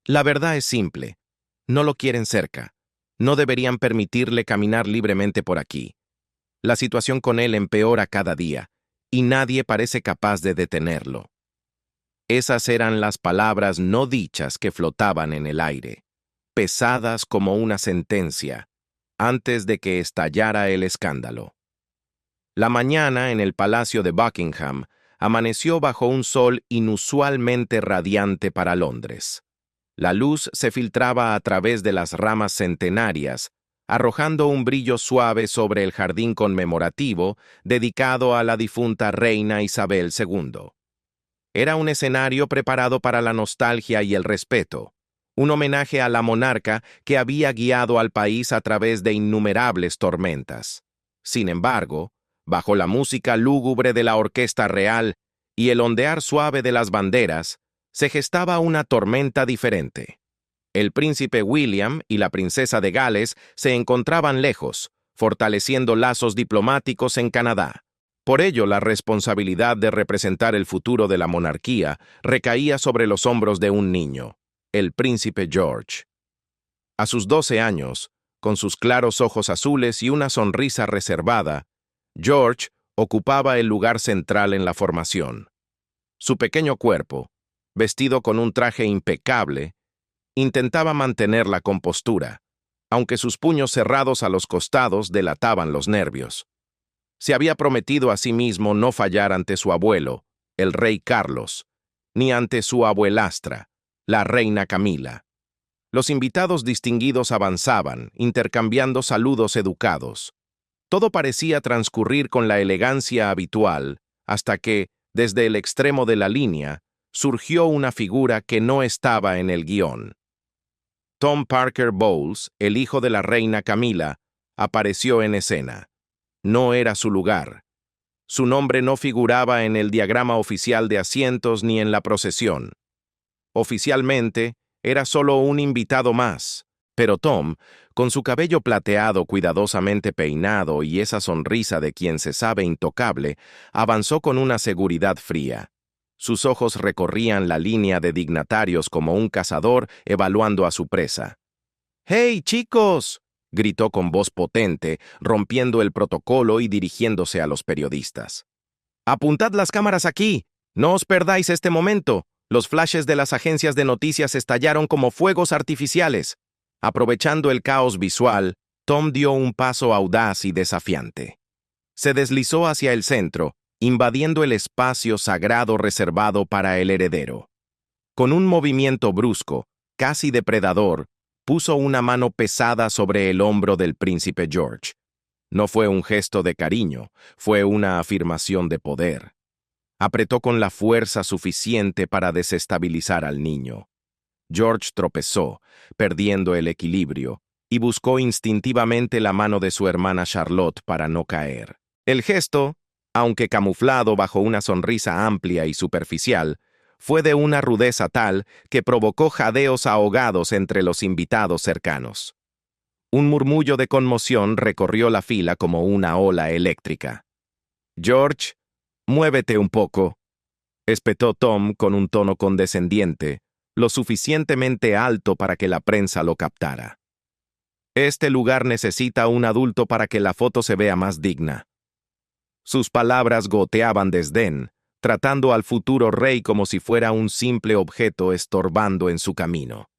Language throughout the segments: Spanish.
La verdad es simple. No lo quieren cerca. No deberían permitirle caminar libremente por aquí. La situación con él empeora cada día, y nadie parece capaz de detenerlo. Esas eran las palabras no dichas que flotaban en el aire, pesadas como una sentencia, antes de que estallara el escándalo. La mañana en el Palacio de Buckingham amaneció bajo un sol inusualmente radiante para Londres. La luz se filtraba a través de las ramas centenarias, arrojando un brillo suave sobre el jardín conmemorativo dedicado a la difunta reina Isabel II. Era un escenario preparado para la nostalgia y el respeto, un homenaje a la monarca que había guiado al país a través de innumerables tormentas. Sin embargo, bajo la música lúgubre de la orquesta real y el ondear suave de las banderas, se gestaba una tormenta diferente. El príncipe William y la princesa de Gales se encontraban lejos, fortaleciendo lazos diplomáticos en Canadá. Por ello, la responsabilidad de representar el futuro de la monarquía recaía sobre los hombros de un niño, el príncipe George. A sus 12 años, con sus claros ojos azules y una sonrisa reservada, George ocupaba el lugar central en la formación. Su pequeño cuerpo, vestido con un traje impecable, intentaba mantener la compostura, aunque sus puños cerrados a los costados delataban los nervios. Se había prometido a sí mismo no fallar ante su abuelo, el rey Carlos, ni ante su abuelastra, la reina Camila. Los invitados distinguidos avanzaban, intercambiando saludos educados. Todo parecía transcurrir con la elegancia habitual, hasta que, desde el extremo de la línea, surgió una figura que no estaba en el guión. Tom Parker Bowles, el hijo de la reina Camila, apareció en escena. No era su lugar. Su nombre no figuraba en el diagrama oficial de asientos ni en la procesión. Oficialmente, era solo un invitado más, pero Tom, con su cabello plateado cuidadosamente peinado y esa sonrisa de quien se sabe intocable, avanzó con una seguridad fría. Sus ojos recorrían la línea de dignatarios como un cazador evaluando a su presa. «¡Hey, chicos!», gritó con voz potente, rompiendo el protocolo y dirigiéndose a los periodistas. «¡Apuntad las cámaras aquí! ¡No os perdáis este momento! Los flashes de las agencias de noticias estallaron como fuegos artificiales». Aprovechando el caos visual, Tom dio un paso audaz y desafiante. Se deslizó hacia el centro, invadiendo el espacio sagrado reservado para el heredero. Con un movimiento brusco, casi depredador, puso una mano pesada sobre el hombro del príncipe George. No fue un gesto de cariño, fue una afirmación de poder. Apretó con la fuerza suficiente para desestabilizar al niño. George tropezó, perdiendo el equilibrio, y buscó instintivamente la mano de su hermana Charlotte para no caer. El gesto, aunque camuflado bajo una sonrisa amplia y superficial, fue de una rudeza tal que provocó jadeos ahogados entre los invitados cercanos. Un murmullo de conmoción recorrió la fila como una ola eléctrica. «George, muévete un poco», espetó Tom con un tono condescendiente, lo suficientemente alto para que la prensa lo captara. «Este lugar necesita un adulto para que la foto se vea más digna». Sus palabras goteaban desdén, tratando al futuro rey como si fuera un simple objeto estorbando en su camino.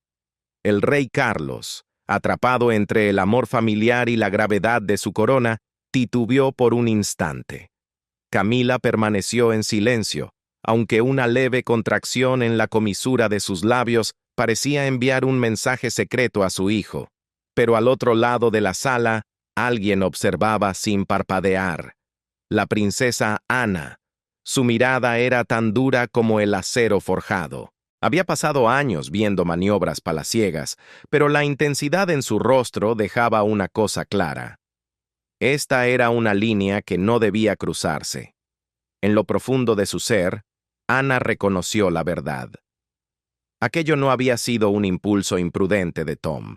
El rey Carlos, atrapado entre el amor familiar y la gravedad de su corona, titubeó por un instante. Camila permaneció en silencio, aunque una leve contracción en la comisura de sus labios parecía enviar un mensaje secreto a su hijo. Pero al otro lado de la sala, alguien observaba sin parpadear. La princesa Ana. Su mirada era tan dura como el acero forjado. Había pasado años viendo maniobras palaciegas, pero la intensidad en su rostro dejaba una cosa clara. Esta era una línea que no debía cruzarse. En lo profundo de su ser, Ana reconoció la verdad. Aquello no había sido un impulso imprudente de Tom.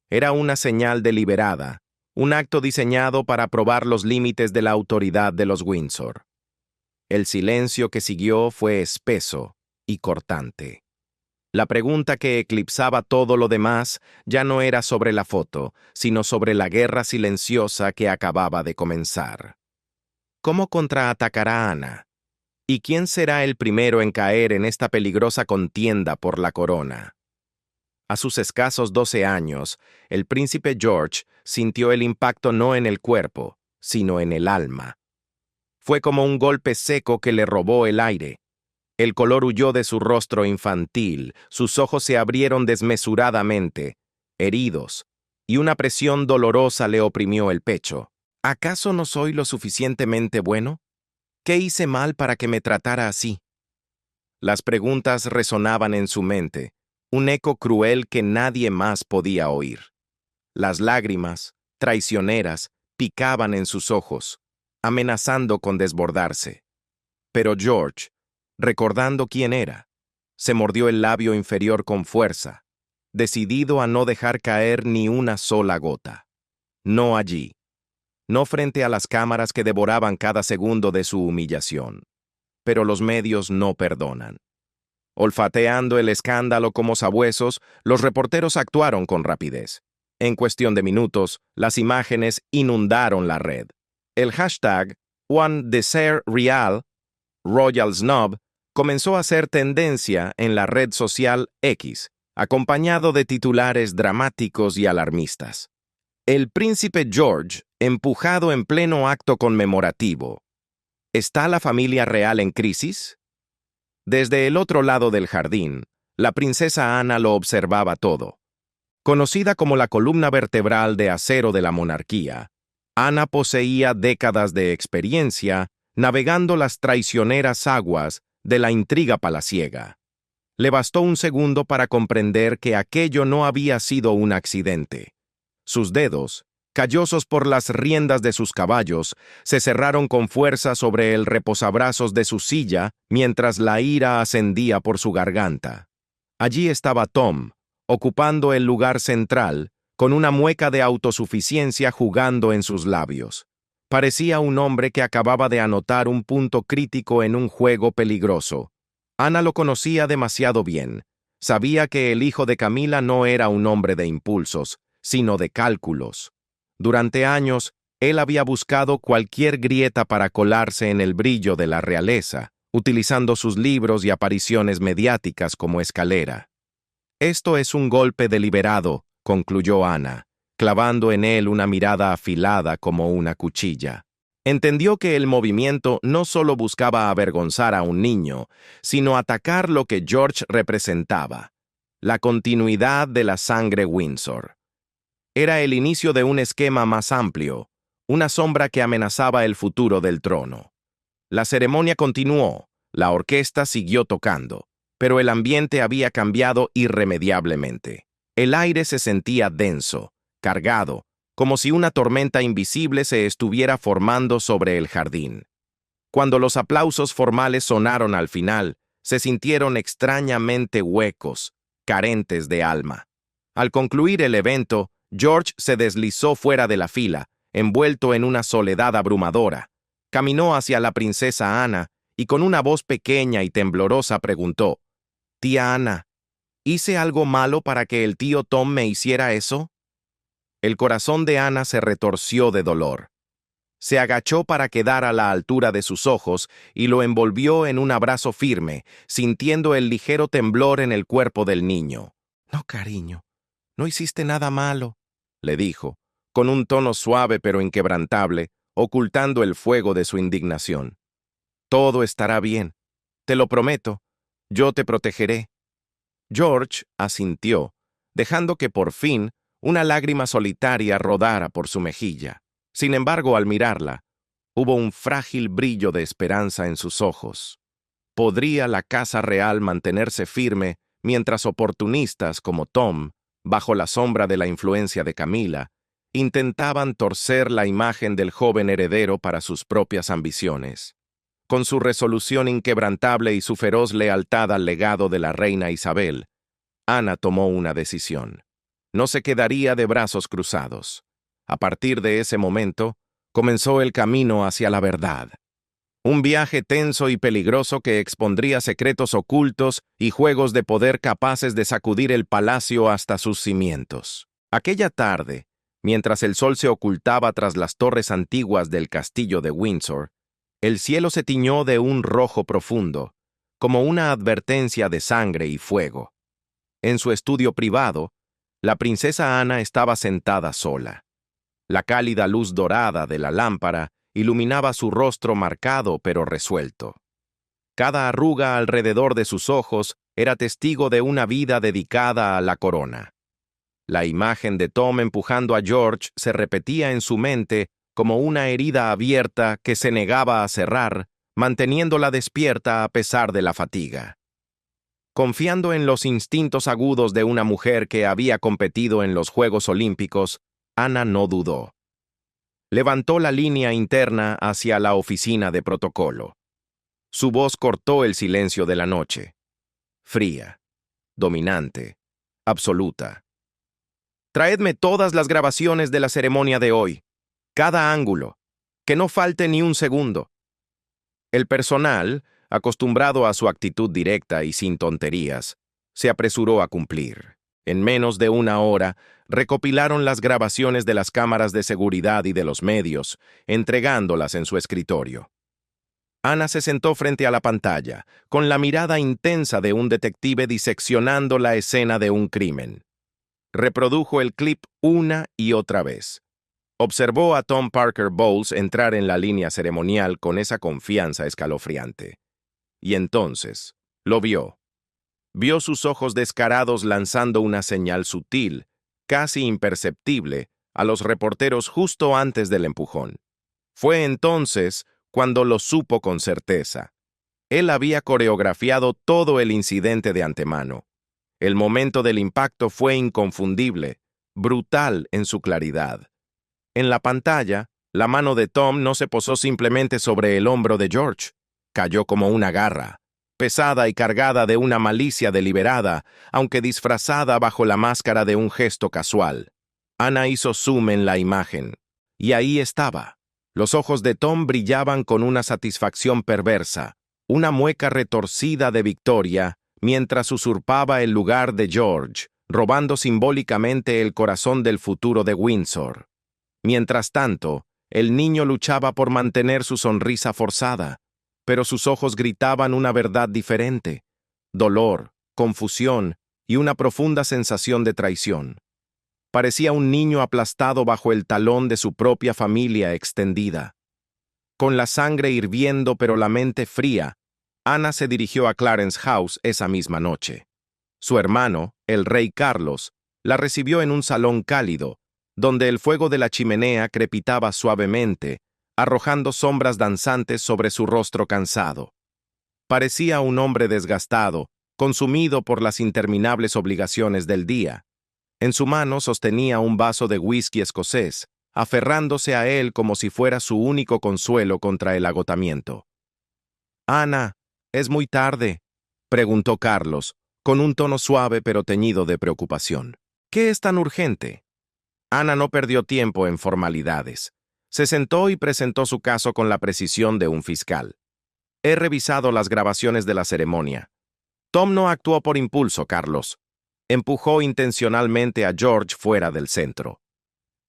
Era una señal deliberada, un acto diseñado para probar los límites de la autoridad de los Windsor. El silencio que siguió fue espeso y cortante. La pregunta que eclipsaba todo lo demás ya no era sobre la foto, sino sobre la guerra silenciosa que acababa de comenzar. ¿Cómo contraatacará Ana? ¿Y quién será el primero en caer en esta peligrosa contienda por la corona? A sus escasos 12 años, el príncipe George sintió el impacto no en el cuerpo, sino en el alma. Fue como un golpe seco que le robó el aire. El color huyó de su rostro infantil, sus ojos se abrieron desmesuradamente, heridos, y una presión dolorosa le oprimió el pecho. ¿Acaso no soy lo suficientemente bueno? ¿Qué hice mal para que me tratara así? Las preguntas resonaban en su mente, un eco cruel que nadie más podía oír. Las lágrimas, traicioneras, picaban en sus ojos, amenazando con desbordarse. Pero George, recordando quién era, se mordió el labio inferior con fuerza, decidido a no dejar caer ni una sola gota. No allí. No frente a las cámaras que devoraban cada segundo de su humillación. Pero los medios no perdonan. Olfateando el escándalo como sabuesos, los reporteros actuaron con rapidez. En cuestión de minutos, las imágenes inundaron la red. El hashtag #OneDessertReal, Royal Snob, comenzó a ser tendencia en la red social X, acompañado de titulares dramáticos y alarmistas. El príncipe George, empujado en pleno acto conmemorativo. ¿Está la familia real en crisis? Desde el otro lado del jardín, la princesa Ana lo observaba todo. Conocida como la columna vertebral de acero de la monarquía, Ana poseía décadas de experiencia navegando las traicioneras aguas de la intriga palaciega. Le bastó un segundo para comprender que aquello no había sido un accidente. Sus dedos, callosos por las riendas de sus caballos, se cerraron con fuerza sobre el reposabrazos de su silla mientras la ira ascendía por su garganta. Allí estaba Tom, ocupando el lugar central, con una mueca de autosuficiencia jugando en sus labios. Parecía un hombre que acababa de anotar un punto crítico en un juego peligroso. Ana lo conocía demasiado bien. Sabía que el hijo de Camila no era un hombre de impulsos, sino de cálculos. Durante años, él había buscado cualquier grieta para colarse en el brillo de la realeza, utilizando sus libros y apariciones mediáticas como escalera. Esto es un golpe deliberado, concluyó Ana, clavando en él una mirada afilada como una cuchilla. Entendió que el movimiento no solo buscaba avergonzar a un niño, sino atacar lo que George representaba, la continuidad de la sangre Windsor. Era el inicio de un esquema más amplio, una sombra que amenazaba el futuro del trono. La ceremonia continuó, la orquesta siguió tocando, pero el ambiente había cambiado irremediablemente. El aire se sentía denso, cargado, como si una tormenta invisible se estuviera formando sobre el jardín. Cuando los aplausos formales sonaron al final, se sintieron extrañamente huecos, carentes de alma. Al concluir el evento, George se deslizó fuera de la fila, envuelto en una soledad abrumadora. Caminó hacia la princesa Ana y con una voz pequeña y temblorosa preguntó: «Tía Ana, ¿hice algo malo para que el tío Tom me hiciera eso?» El corazón de Ana se retorció de dolor. Se agachó para quedar a la altura de sus ojos y lo envolvió en un abrazo firme, sintiendo el ligero temblor en el cuerpo del niño. «No, cariño, no hiciste nada malo», le dijo, con un tono suave pero inquebrantable, ocultando el fuego de su indignación. «Todo estará bien. Te lo prometo. Yo te protegeré». George asintió, dejando que por fin una lágrima solitaria rodara por su mejilla. Sin embargo, al mirarla, hubo un frágil brillo de esperanza en sus ojos. ¿Podría la casa real mantenerse firme mientras oportunistas como Tom, bajo la sombra de la influencia de Camila, intentaban torcer la imagen del joven heredero para sus propias ambiciones? Con su resolución inquebrantable y su feroz lealtad al legado de la reina Isabel, Ana tomó una decisión. No se quedaría de brazos cruzados. A partir de ese momento, comenzó el camino hacia la verdad. Un viaje tenso y peligroso que expondría secretos ocultos y juegos de poder capaces de sacudir el palacio hasta sus cimientos. Aquella tarde, mientras el sol se ocultaba tras las torres antiguas del castillo de Windsor, el cielo se tiñó de un rojo profundo, como una advertencia de sangre y fuego. En su estudio privado, la princesa Ana estaba sentada sola. La cálida luz dorada de la lámpara iluminaba su rostro marcado pero resuelto. Cada arruga alrededor de sus ojos era testigo de una vida dedicada a la corona. La imagen de Tom empujando a George se repetía en su mente como una herida abierta que se negaba a cerrar, manteniéndola despierta a pesar de la fatiga. Confiando en los instintos agudos de una mujer que había competido en los Juegos Olímpicos, Ana no dudó. Levantó la línea interna hacia la oficina de protocolo. Su voz cortó el silencio de la noche. Fría, dominante, absoluta. Traedme todas las grabaciones de la ceremonia de hoy, cada ángulo, que no falte ni un segundo. El personal, acostumbrado a su actitud directa y sin tonterías, se apresuró a cumplir. En menos de una hora, recopilaron las grabaciones de las cámaras de seguridad y de los medios, entregándolas en su escritorio. Ana se sentó frente a la pantalla, con la mirada intensa de un detective diseccionando la escena de un crimen. Reprodujo el clip una y otra vez. Observó a Tom Parker Bowles entrar en la línea ceremonial con esa confianza escalofriante. Y entonces, lo vio. Vio sus ojos descarados lanzando una señal sutil, casi imperceptible, a los reporteros justo antes del empujón. Fue entonces cuando lo supo con certeza. Él había coreografiado todo el incidente de antemano. El momento del impacto fue inconfundible, brutal en su claridad. En la pantalla, la mano de Tom no se posó simplemente sobre el hombro de George. Cayó como una garra, pesada y cargada de una malicia deliberada, aunque disfrazada bajo la máscara de un gesto casual. Ana hizo zoom en la imagen, y ahí estaba. Los ojos de Tom brillaban con una satisfacción perversa, una mueca retorcida de victoria, mientras usurpaba el lugar de George, robando simbólicamente el corazón del futuro de Windsor. Mientras tanto, el niño luchaba por mantener su sonrisa forzada, pero sus ojos gritaban una verdad diferente: dolor, confusión y una profunda sensación de traición. Parecía un niño aplastado bajo el talón de su propia familia extendida. Con la sangre hirviendo pero la mente fría, Ana se dirigió a Clarence House esa misma noche. Su hermano, el rey Carlos, la recibió en un salón cálido, donde el fuego de la chimenea crepitaba suavemente, arrojando sombras danzantes sobre su rostro cansado. Parecía un hombre desgastado, consumido por las interminables obligaciones del día. En su mano sostenía un vaso de whisky escocés, aferrándose a él como si fuera su único consuelo contra el agotamiento. «Ana, ¿es muy tarde?», preguntó Carlos, con un tono suave pero teñido de preocupación. «¿Qué es tan urgente?». Ana no perdió tiempo en formalidades. Se sentó y presentó su caso con la precisión de un fiscal. «He revisado las grabaciones de la ceremonia. Tom no actuó por impulso, Carlos. Empujó intencionalmente a George fuera del centro.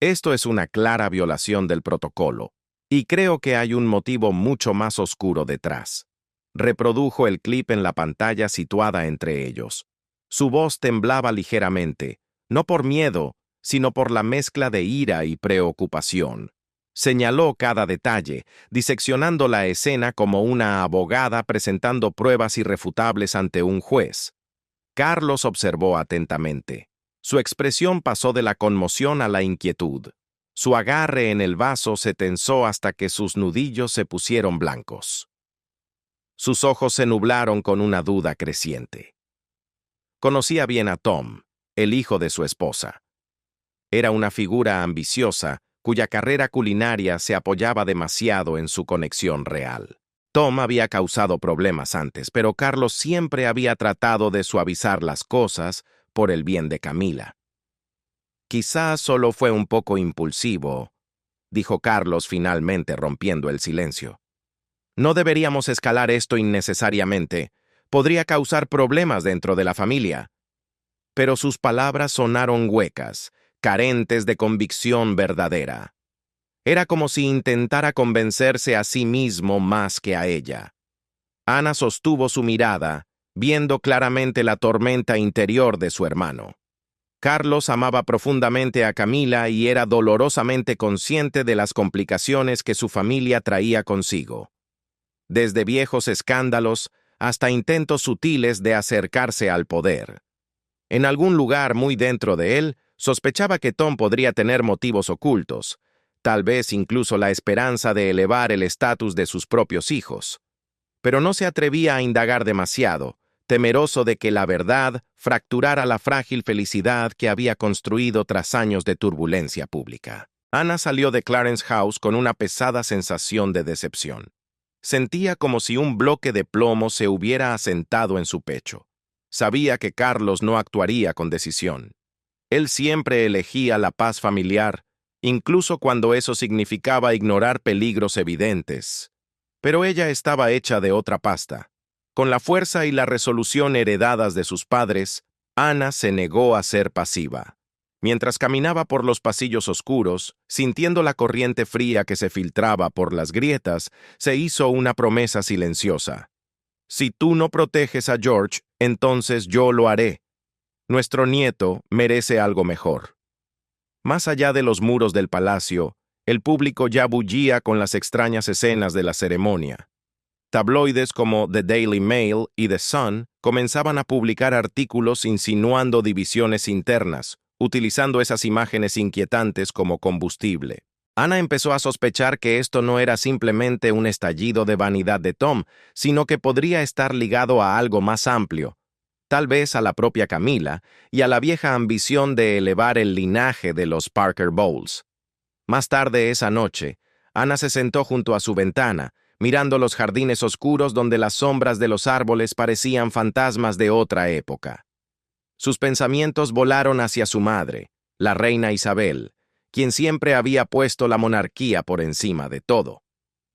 Esto es una clara violación del protocolo, y creo que hay un motivo mucho más oscuro detrás». Reprodujo el clip en la pantalla situada entre ellos. Su voz temblaba ligeramente, no por miedo, sino por la mezcla de ira y preocupación. Señaló cada detalle, diseccionando la escena como una abogada presentando pruebas irrefutables ante un juez. Carlos observó atentamente. Su expresión pasó de la conmoción a la inquietud. Su agarre en el vaso se tensó hasta que sus nudillos se pusieron blancos. Sus ojos se nublaron con una duda creciente. Conocía bien a Tom, el hijo de su esposa. Era una figura ambiciosa, cuya carrera culinaria se apoyaba demasiado en su conexión real. Tom había causado problemas antes, pero Carlos siempre había tratado de suavizar las cosas por el bien de Camila. «Quizás solo fue un poco impulsivo», dijo Carlos finalmente rompiendo el silencio. No deberíamos escalar esto innecesariamente. Podría causar problemas dentro de la familia. Pero sus palabras sonaron huecas, carentes de convicción verdadera. Era como si intentara convencerse a sí mismo más que a ella. Ana sostuvo su mirada, viendo claramente la tormenta interior de su hermano. Carlos amaba profundamente a Camila y era dolorosamente consciente de las complicaciones que su familia traía consigo. Desde viejos escándalos hasta intentos sutiles de acercarse al poder. En algún lugar muy dentro de él, sospechaba que Tom podría tener motivos ocultos, tal vez incluso la esperanza de elevar el estatus de sus propios hijos. Pero no se atrevía a indagar demasiado, temeroso de que la verdad fracturara la frágil felicidad que había construido tras años de turbulencia pública. Ana salió de Clarence House con una pesada sensación de decepción. Sentía como si un bloque de plomo se hubiera asentado en su pecho. Sabía que Carlos no actuaría con decisión. Él siempre elegía la paz familiar, incluso cuando eso significaba ignorar peligros evidentes. Pero ella estaba hecha de otra pasta. Con la fuerza y la resolución heredadas de sus padres, Ana se negó a ser pasiva. Mientras caminaba por los pasillos oscuros, sintiendo la corriente fría que se filtraba por las grietas, se hizo una promesa silenciosa. Si tú no proteges a George, entonces yo lo haré. Nuestro nieto merece algo mejor. Más allá de los muros del palacio, el público ya bullía con las extrañas escenas de la ceremonia. Tabloides como The Daily Mail y The Sun comenzaban a publicar artículos insinuando divisiones internas, utilizando esas imágenes inquietantes como combustible. Ana empezó a sospechar que esto no era simplemente un estallido de vanidad de Tom, sino que podría estar ligado a algo más amplio, tal vez a la propia Camila y a la vieja ambición de elevar el linaje de los Parker Bowles. Más tarde esa noche, Ana se sentó junto a su ventana, mirando los jardines oscuros donde las sombras de los árboles parecían fantasmas de otra época. Sus pensamientos volaron hacia su madre, la reina Isabel, quien siempre había puesto la monarquía por encima de todo.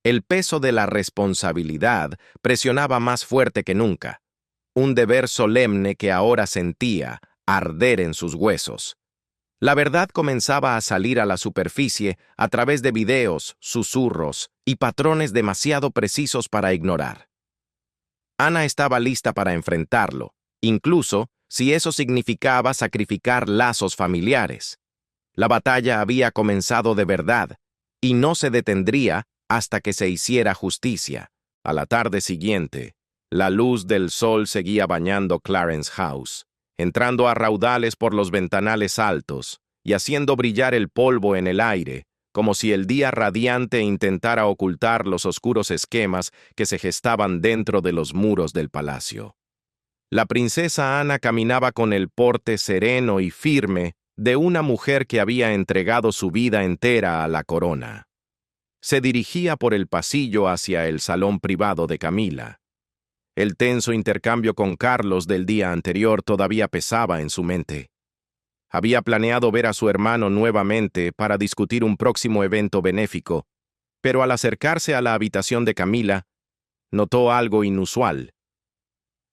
El peso de la responsabilidad presionaba más fuerte que nunca, un deber solemne que ahora sentía arder en sus huesos. La verdad comenzaba a salir a la superficie a través de videos, susurros y patrones demasiado precisos para ignorar. Ana estaba lista para enfrentarlo, incluso si eso significaba sacrificar lazos familiares. La batalla había comenzado de verdad, y no se detendría hasta que se hiciera justicia. A la tarde siguiente, la luz del sol seguía bañando Clarence House, entrando a raudales por los ventanales altos y haciendo brillar el polvo en el aire, como si el día radiante intentara ocultar los oscuros esquemas que se gestaban dentro de los muros del palacio. La princesa Ana caminaba con el porte sereno y firme de una mujer que había entregado su vida entera a la corona. Se dirigía por el pasillo hacia el salón privado de Camila. El tenso intercambio con Carlos del día anterior todavía pesaba en su mente. Había planeado ver a su hermano nuevamente para discutir un próximo evento benéfico, pero al acercarse a la habitación de Camila, notó algo inusual.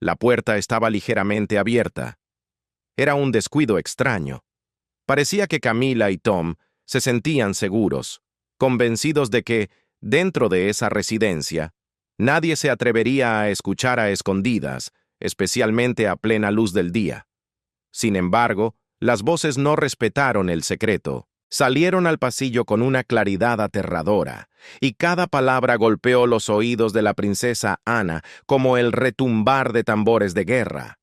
La puerta estaba ligeramente abierta. Era un descuido extraño. Parecía que Camila y Tom se sentían seguros, convencidos de que, dentro de esa residencia, nadie se atrevería a escuchar a escondidas, especialmente a plena luz del día. Sin embargo, las voces no respetaron el secreto. Salieron al pasillo con una claridad aterradora, y cada palabra golpeó los oídos de la princesa Ana como el retumbar de tambores de guerra.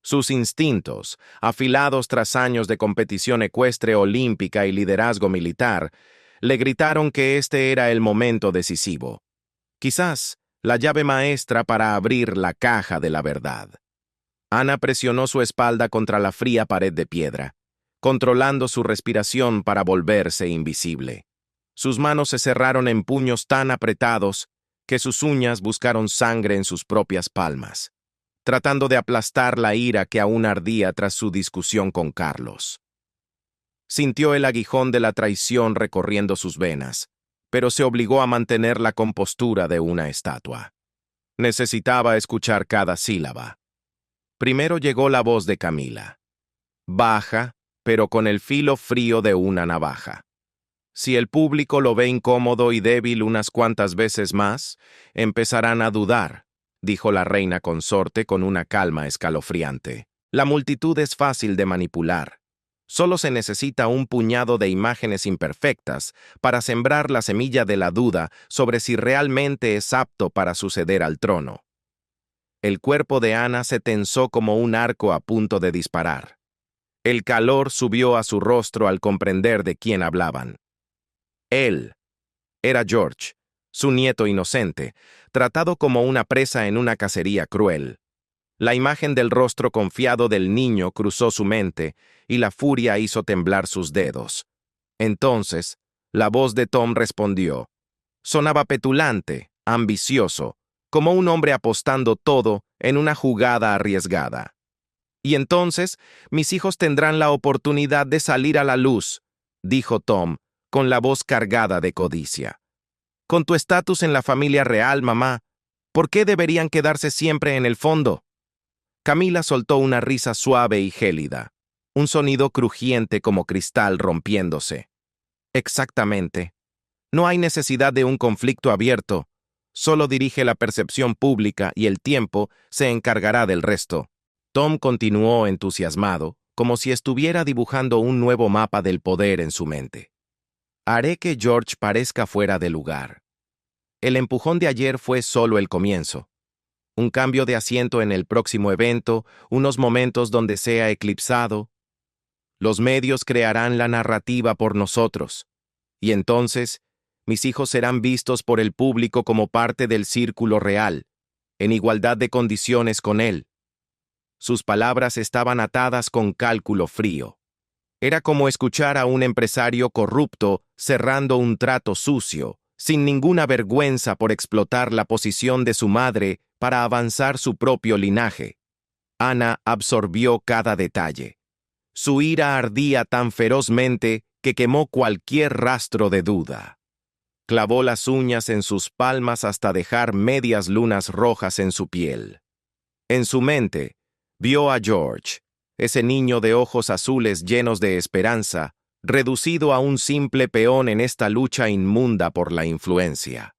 Sus instintos, afilados tras años de competición ecuestre olímpica y liderazgo militar, le gritaron que este era el momento decisivo. Quizás la llave maestra para abrir la caja de la verdad. Ana presionó su espalda contra la fría pared de piedra, controlando su respiración para volverse invisible. Sus manos se cerraron en puños tan apretados que sus uñas buscaron sangre en sus propias palmas, tratando de aplastar la ira que aún ardía tras su discusión con Carlos. Sintió el aguijón de la traición recorriendo sus venas, pero se obligó a mantener la compostura de una estatua. Necesitaba escuchar cada sílaba. Primero llegó la voz de Camila. Baja, pero con el filo frío de una navaja. Si el público lo ve incómodo y débil unas cuantas veces más, empezarán a dudar, dijo la reina consorte con una calma escalofriante. La multitud es fácil de manipular. Solo se necesita un puñado de imágenes imperfectas para sembrar la semilla de la duda sobre si realmente es apto para suceder al trono. El cuerpo de Ana se tensó como un arco a punto de disparar. El calor subió a su rostro al comprender de quién hablaban. Él. Era George, su nieto inocente, tratado como una presa en una cacería cruel. La imagen del rostro confiado del niño cruzó su mente y la furia hizo temblar sus dedos. Entonces, la voz de Tom respondió. Sonaba petulante, ambicioso, como un hombre apostando todo en una jugada arriesgada. Y entonces, mis hijos tendrán la oportunidad de salir a la luz, dijo Tom, con la voz cargada de codicia. Con tu estatus en la familia real, mamá, ¿por qué deberían quedarse siempre en el fondo? Camila soltó una risa suave y gélida, un sonido crujiente como cristal rompiéndose. Exactamente. No hay necesidad de un conflicto abierto. Solo dirige la percepción pública y el tiempo se encargará del resto. Tom continuó entusiasmado, como si estuviera dibujando un nuevo mapa del poder en su mente. Haré que George parezca fuera de lugar. El empujón de ayer fue solo el comienzo. Un cambio de asiento en el próximo evento, unos momentos donde sea eclipsado. Los medios crearán la narrativa por nosotros. Y entonces, mis hijos serán vistos por el público como parte del círculo real, en igualdad de condiciones con él. Sus palabras estaban atadas con cálculo frío. Era como escuchar a un empresario corrupto cerrando un trato sucio, sin ninguna vergüenza por explotar la posición de su madre para avanzar su propio linaje. Ana absorbió cada detalle. Su ira ardía tan ferozmente que quemó cualquier rastro de duda. Clavó las uñas en sus palmas hasta dejar medias lunas rojas en su piel. En su mente, vio a George, ese niño de ojos azules llenos de esperanza, reducido a un simple peón en esta lucha inmunda por la influencia.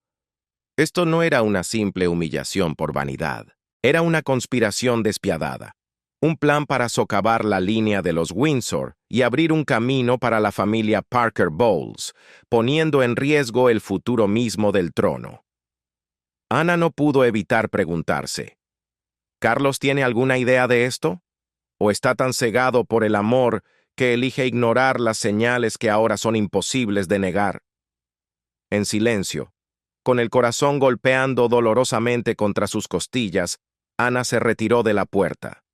Esto no era una simple humillación por vanidad, era una conspiración despiadada, un plan para socavar la línea de los Windsor y abrir un camino para la familia Parker Bowles, poniendo en riesgo el futuro mismo del trono. Ana no pudo evitar preguntarse, ¿Carlos tiene alguna idea de esto? ¿O está tan cegado por el amor que elige ignorar las señales que ahora son imposibles de negar? En silencio, con el corazón golpeando dolorosamente contra sus costillas, Ana se retiró de la puerta.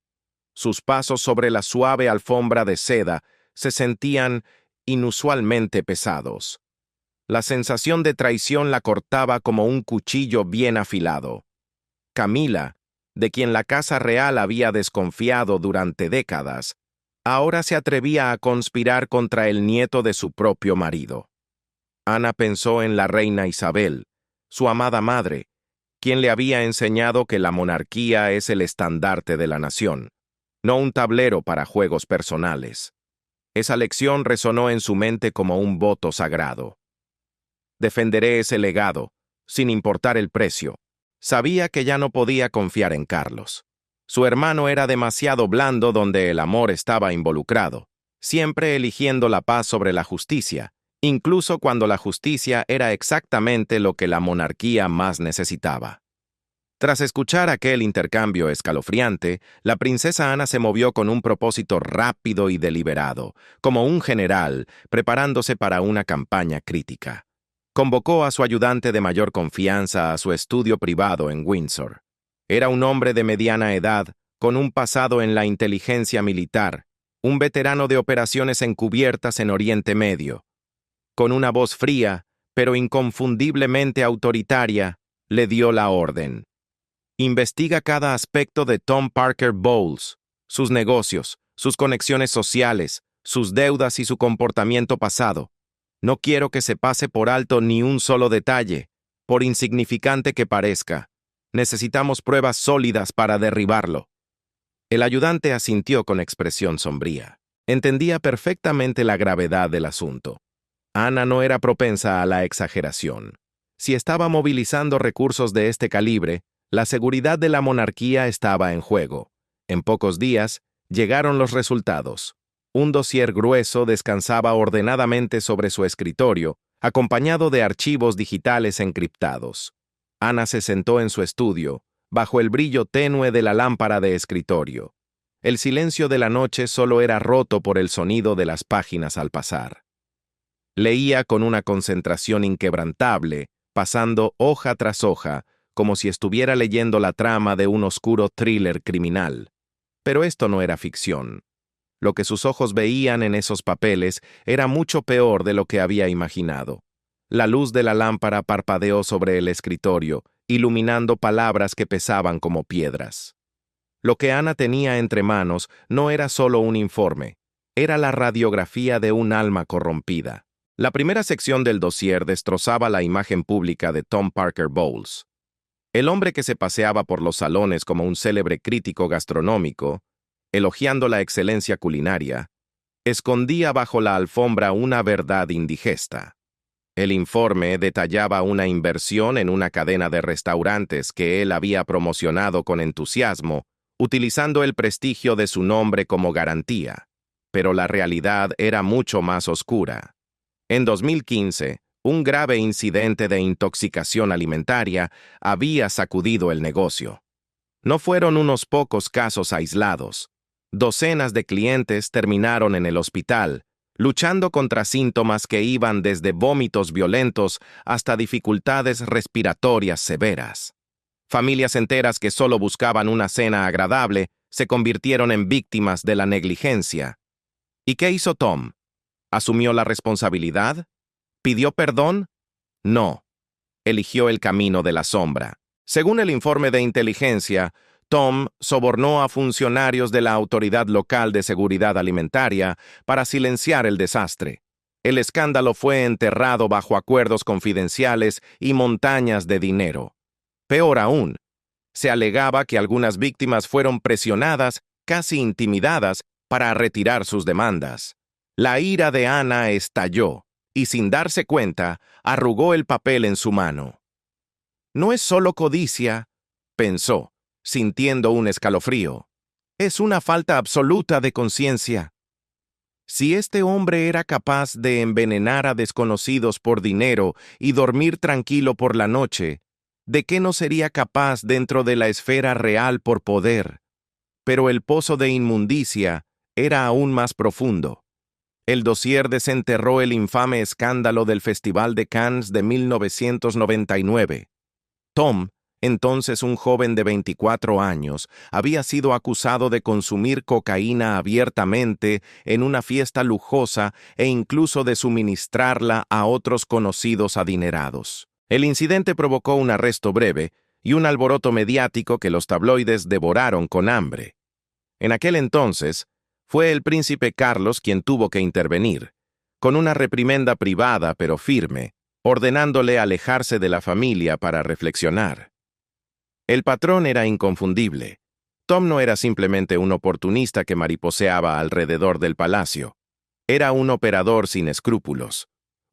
Sus pasos sobre la suave alfombra de seda se sentían inusualmente pesados. La sensación de traición la cortaba como un cuchillo bien afilado. Camila, de quien la Casa Real había desconfiado durante décadas, ahora se atrevía a conspirar contra el nieto de su propio marido. Ana pensó en la reina Isabel, su amada madre, quien le había enseñado que la monarquía es el estandarte de la nación, no un tablero para juegos personales. Esa lección resonó en su mente como un voto sagrado. Defenderé ese legado, sin importar el precio. Sabía que ya no podía confiar en Carlos. Su hermano era demasiado blando donde el amor estaba involucrado, siempre eligiendo la paz sobre la justicia, incluso cuando la justicia era exactamente lo que la monarquía más necesitaba. Tras escuchar aquel intercambio escalofriante, la princesa Ana se movió con un propósito rápido y deliberado, como un general preparándose para una campaña crítica. Convocó a su ayudante de mayor confianza a su estudio privado en Windsor. Era un hombre de mediana edad, con un pasado en la inteligencia militar, un veterano de operaciones encubiertas en Oriente Medio. Con una voz fría, pero inconfundiblemente autoritaria, le dio la orden. Investiga cada aspecto de Tom Parker Bowles, sus negocios, sus conexiones sociales, sus deudas y su comportamiento pasado. No quiero que se pase por alto ni un solo detalle, por insignificante que parezca. Necesitamos pruebas sólidas para derribarlo. El ayudante asintió con expresión sombría. Entendía perfectamente la gravedad del asunto. Ana no era propensa a la exageración. Si estaba movilizando recursos de este calibre, la seguridad de la monarquía estaba en juego. En pocos días, llegaron los resultados. Un dossier grueso descansaba ordenadamente sobre su escritorio, acompañado de archivos digitales encriptados. Ana se sentó en su estudio, bajo el brillo tenue de la lámpara de escritorio. El silencio de la noche solo era roto por el sonido de las páginas al pasar. Leía con una concentración inquebrantable, pasando hoja tras hoja, como si estuviera leyendo la trama de un oscuro thriller criminal. Pero esto no era ficción. Lo que sus ojos veían en esos papeles era mucho peor de lo que había imaginado. La luz de la lámpara parpadeó sobre el escritorio, iluminando palabras que pesaban como piedras. Lo que Ana tenía entre manos no era solo un informe, era la radiografía de un alma corrompida. La primera sección del dossier destrozaba la imagen pública de Tom Parker Bowles. El hombre que se paseaba por los salones como un célebre crítico gastronómico, elogiando la excelencia culinaria, escondía bajo la alfombra una verdad indigesta. El informe detallaba una inversión en una cadena de restaurantes que él había promocionado con entusiasmo, utilizando el prestigio de su nombre como garantía. Pero la realidad era mucho más oscura. En 2015, un grave incidente de intoxicación alimentaria había sacudido el negocio. No fueron unos pocos casos aislados. Docenas de clientes terminaron en el hospital, luchando contra síntomas que iban desde vómitos violentos hasta dificultades respiratorias severas. Familias enteras que solo buscaban una cena agradable se convirtieron en víctimas de la negligencia. ¿Y qué hizo Tom? ¿Asumió la responsabilidad? ¿Pidió perdón? No. Eligió el camino de la sombra. Según el informe de inteligencia, Tom sobornó a funcionarios de la Autoridad Local de Seguridad Alimentaria para silenciar el desastre. El escándalo fue enterrado bajo acuerdos confidenciales y montañas de dinero. Peor aún, se alegaba que algunas víctimas fueron presionadas, casi intimidadas, para retirar sus demandas. La ira de Ana estalló y, sin darse cuenta, arrugó el papel en su mano. No es solo codicia, pensó, sintiendo un escalofrío. Es una falta absoluta de conciencia. Si este hombre era capaz de envenenar a desconocidos por dinero y dormir tranquilo por la noche, ¿de qué no sería capaz dentro de la esfera real por poder? Pero el pozo de inmundicia era aún más profundo. El dossier desenterró el infame escándalo del Festival de Cannes de 1999. Tom, entonces un joven de 24 años, había sido acusado de consumir cocaína abiertamente en una fiesta lujosa e incluso de suministrarla a otros conocidos adinerados. El incidente provocó un arresto breve y un alboroto mediático que los tabloides devoraron con hambre. En aquel entonces, fue el príncipe Carlos quien tuvo que intervenir, con una reprimenda privada pero firme, ordenándole alejarse de la familia para reflexionar. El patrón era inconfundible. Tom no era simplemente un oportunista que mariposeaba alrededor del palacio. Era un operador sin escrúpulos.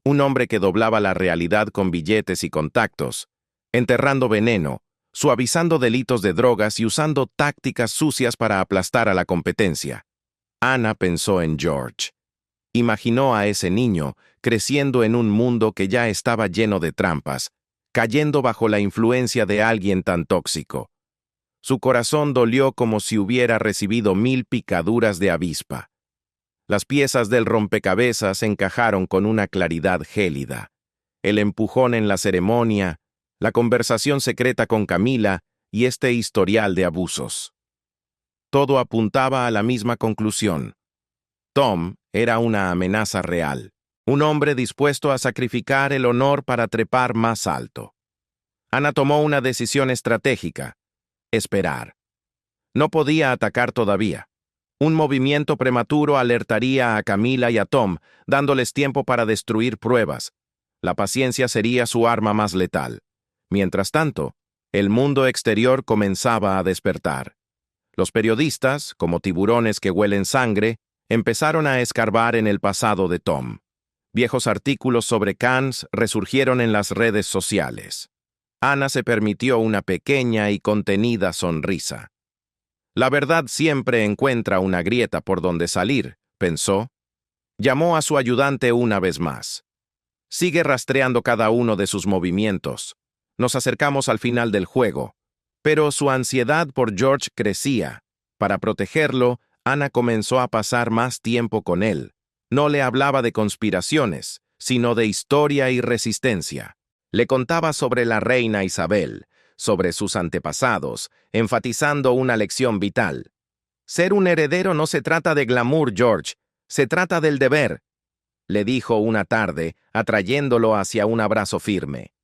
Un hombre que doblaba la realidad con billetes y contactos, enterrando veneno, suavizando delitos de drogas y usando tácticas sucias para aplastar a la competencia. Ana pensó en George. Imaginó a ese niño creciendo en un mundo que ya estaba lleno de trampas, cayendo bajo la influencia de alguien tan tóxico. Su corazón dolió como si hubiera recibido 1000 picaduras de avispa. Las piezas del rompecabezas encajaron con una claridad gélida. El empujón en la ceremonia, la conversación secreta con Camila y este historial de abusos. Todo apuntaba a la misma conclusión. Tom era una amenaza real, un hombre dispuesto a sacrificar el honor para trepar más alto. Ana tomó una decisión estratégica: esperar. No podía atacar todavía. Un movimiento prematuro alertaría a Camila y a Tom, dándoles tiempo para destruir pruebas. La paciencia sería su arma más letal. Mientras tanto, el mundo exterior comenzaba a despertar. Los periodistas, como tiburones que huelen sangre, empezaron a escarbar en el pasado de Tom. Viejos artículos sobre Cannes resurgieron en las redes sociales. Ana se permitió una pequeña y contenida sonrisa. La verdad siempre encuentra una grieta por donde salir, pensó. Llamó a su ayudante una vez más. Sigue rastreando cada uno de sus movimientos. Nos acercamos al final del juego. Pero su ansiedad por George crecía. Para protegerlo, Ana comenzó a pasar más tiempo con él. No le hablaba de conspiraciones, sino de historia y resistencia. Le contaba sobre la reina Isabel, sobre sus antepasados, enfatizando una lección vital. Ser un heredero no se trata de glamour, George, se trata del deber, le dijo una tarde, atrayéndolo hacia un abrazo firme.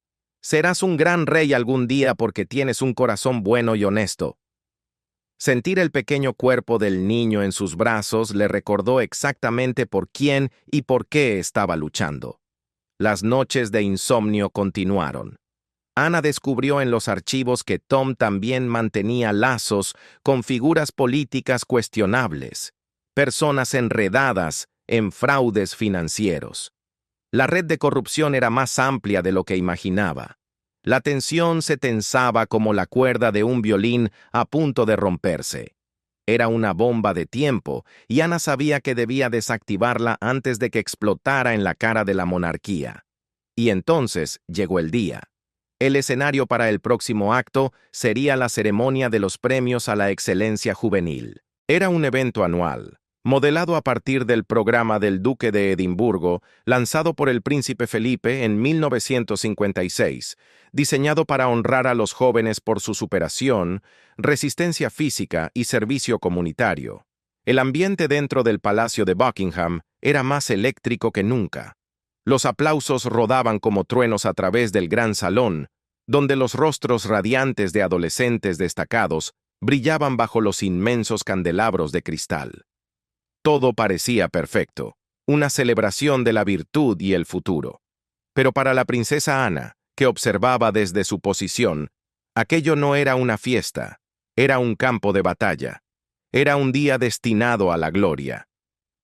Serás un gran rey algún día porque tienes un corazón bueno y honesto. Sentir el pequeño cuerpo del niño en sus brazos le recordó exactamente por quién y por qué estaba luchando. Las noches de insomnio continuaron. Ana descubrió en los archivos que Tom también mantenía lazos con figuras políticas cuestionables, personas enredadas en fraudes financieros. La red de corrupción era más amplia de lo que imaginaba. La tensión se tensaba como la cuerda de un violín a punto de romperse. Era una bomba de tiempo, y Ana sabía que debía desactivarla antes de que explotara en la cara de la monarquía. Y entonces llegó el día. El escenario para el próximo acto sería la ceremonia de los premios a la excelencia juvenil. Era un evento anual, modelado a partir del programa del Duque de Edimburgo, lanzado por el príncipe Felipe en 1956, diseñado para honrar a los jóvenes por su superación, resistencia física y servicio comunitario. El ambiente dentro del Palacio de Buckingham era más eléctrico que nunca. Los aplausos rodaban como truenos a través del gran salón, donde los rostros radiantes de adolescentes destacados brillaban bajo los inmensos candelabros de cristal. Todo parecía perfecto, una celebración de la virtud y el futuro. Pero para la princesa Ana, que observaba desde su posición, aquello no era una fiesta, era un campo de batalla. Era un día destinado a la gloria.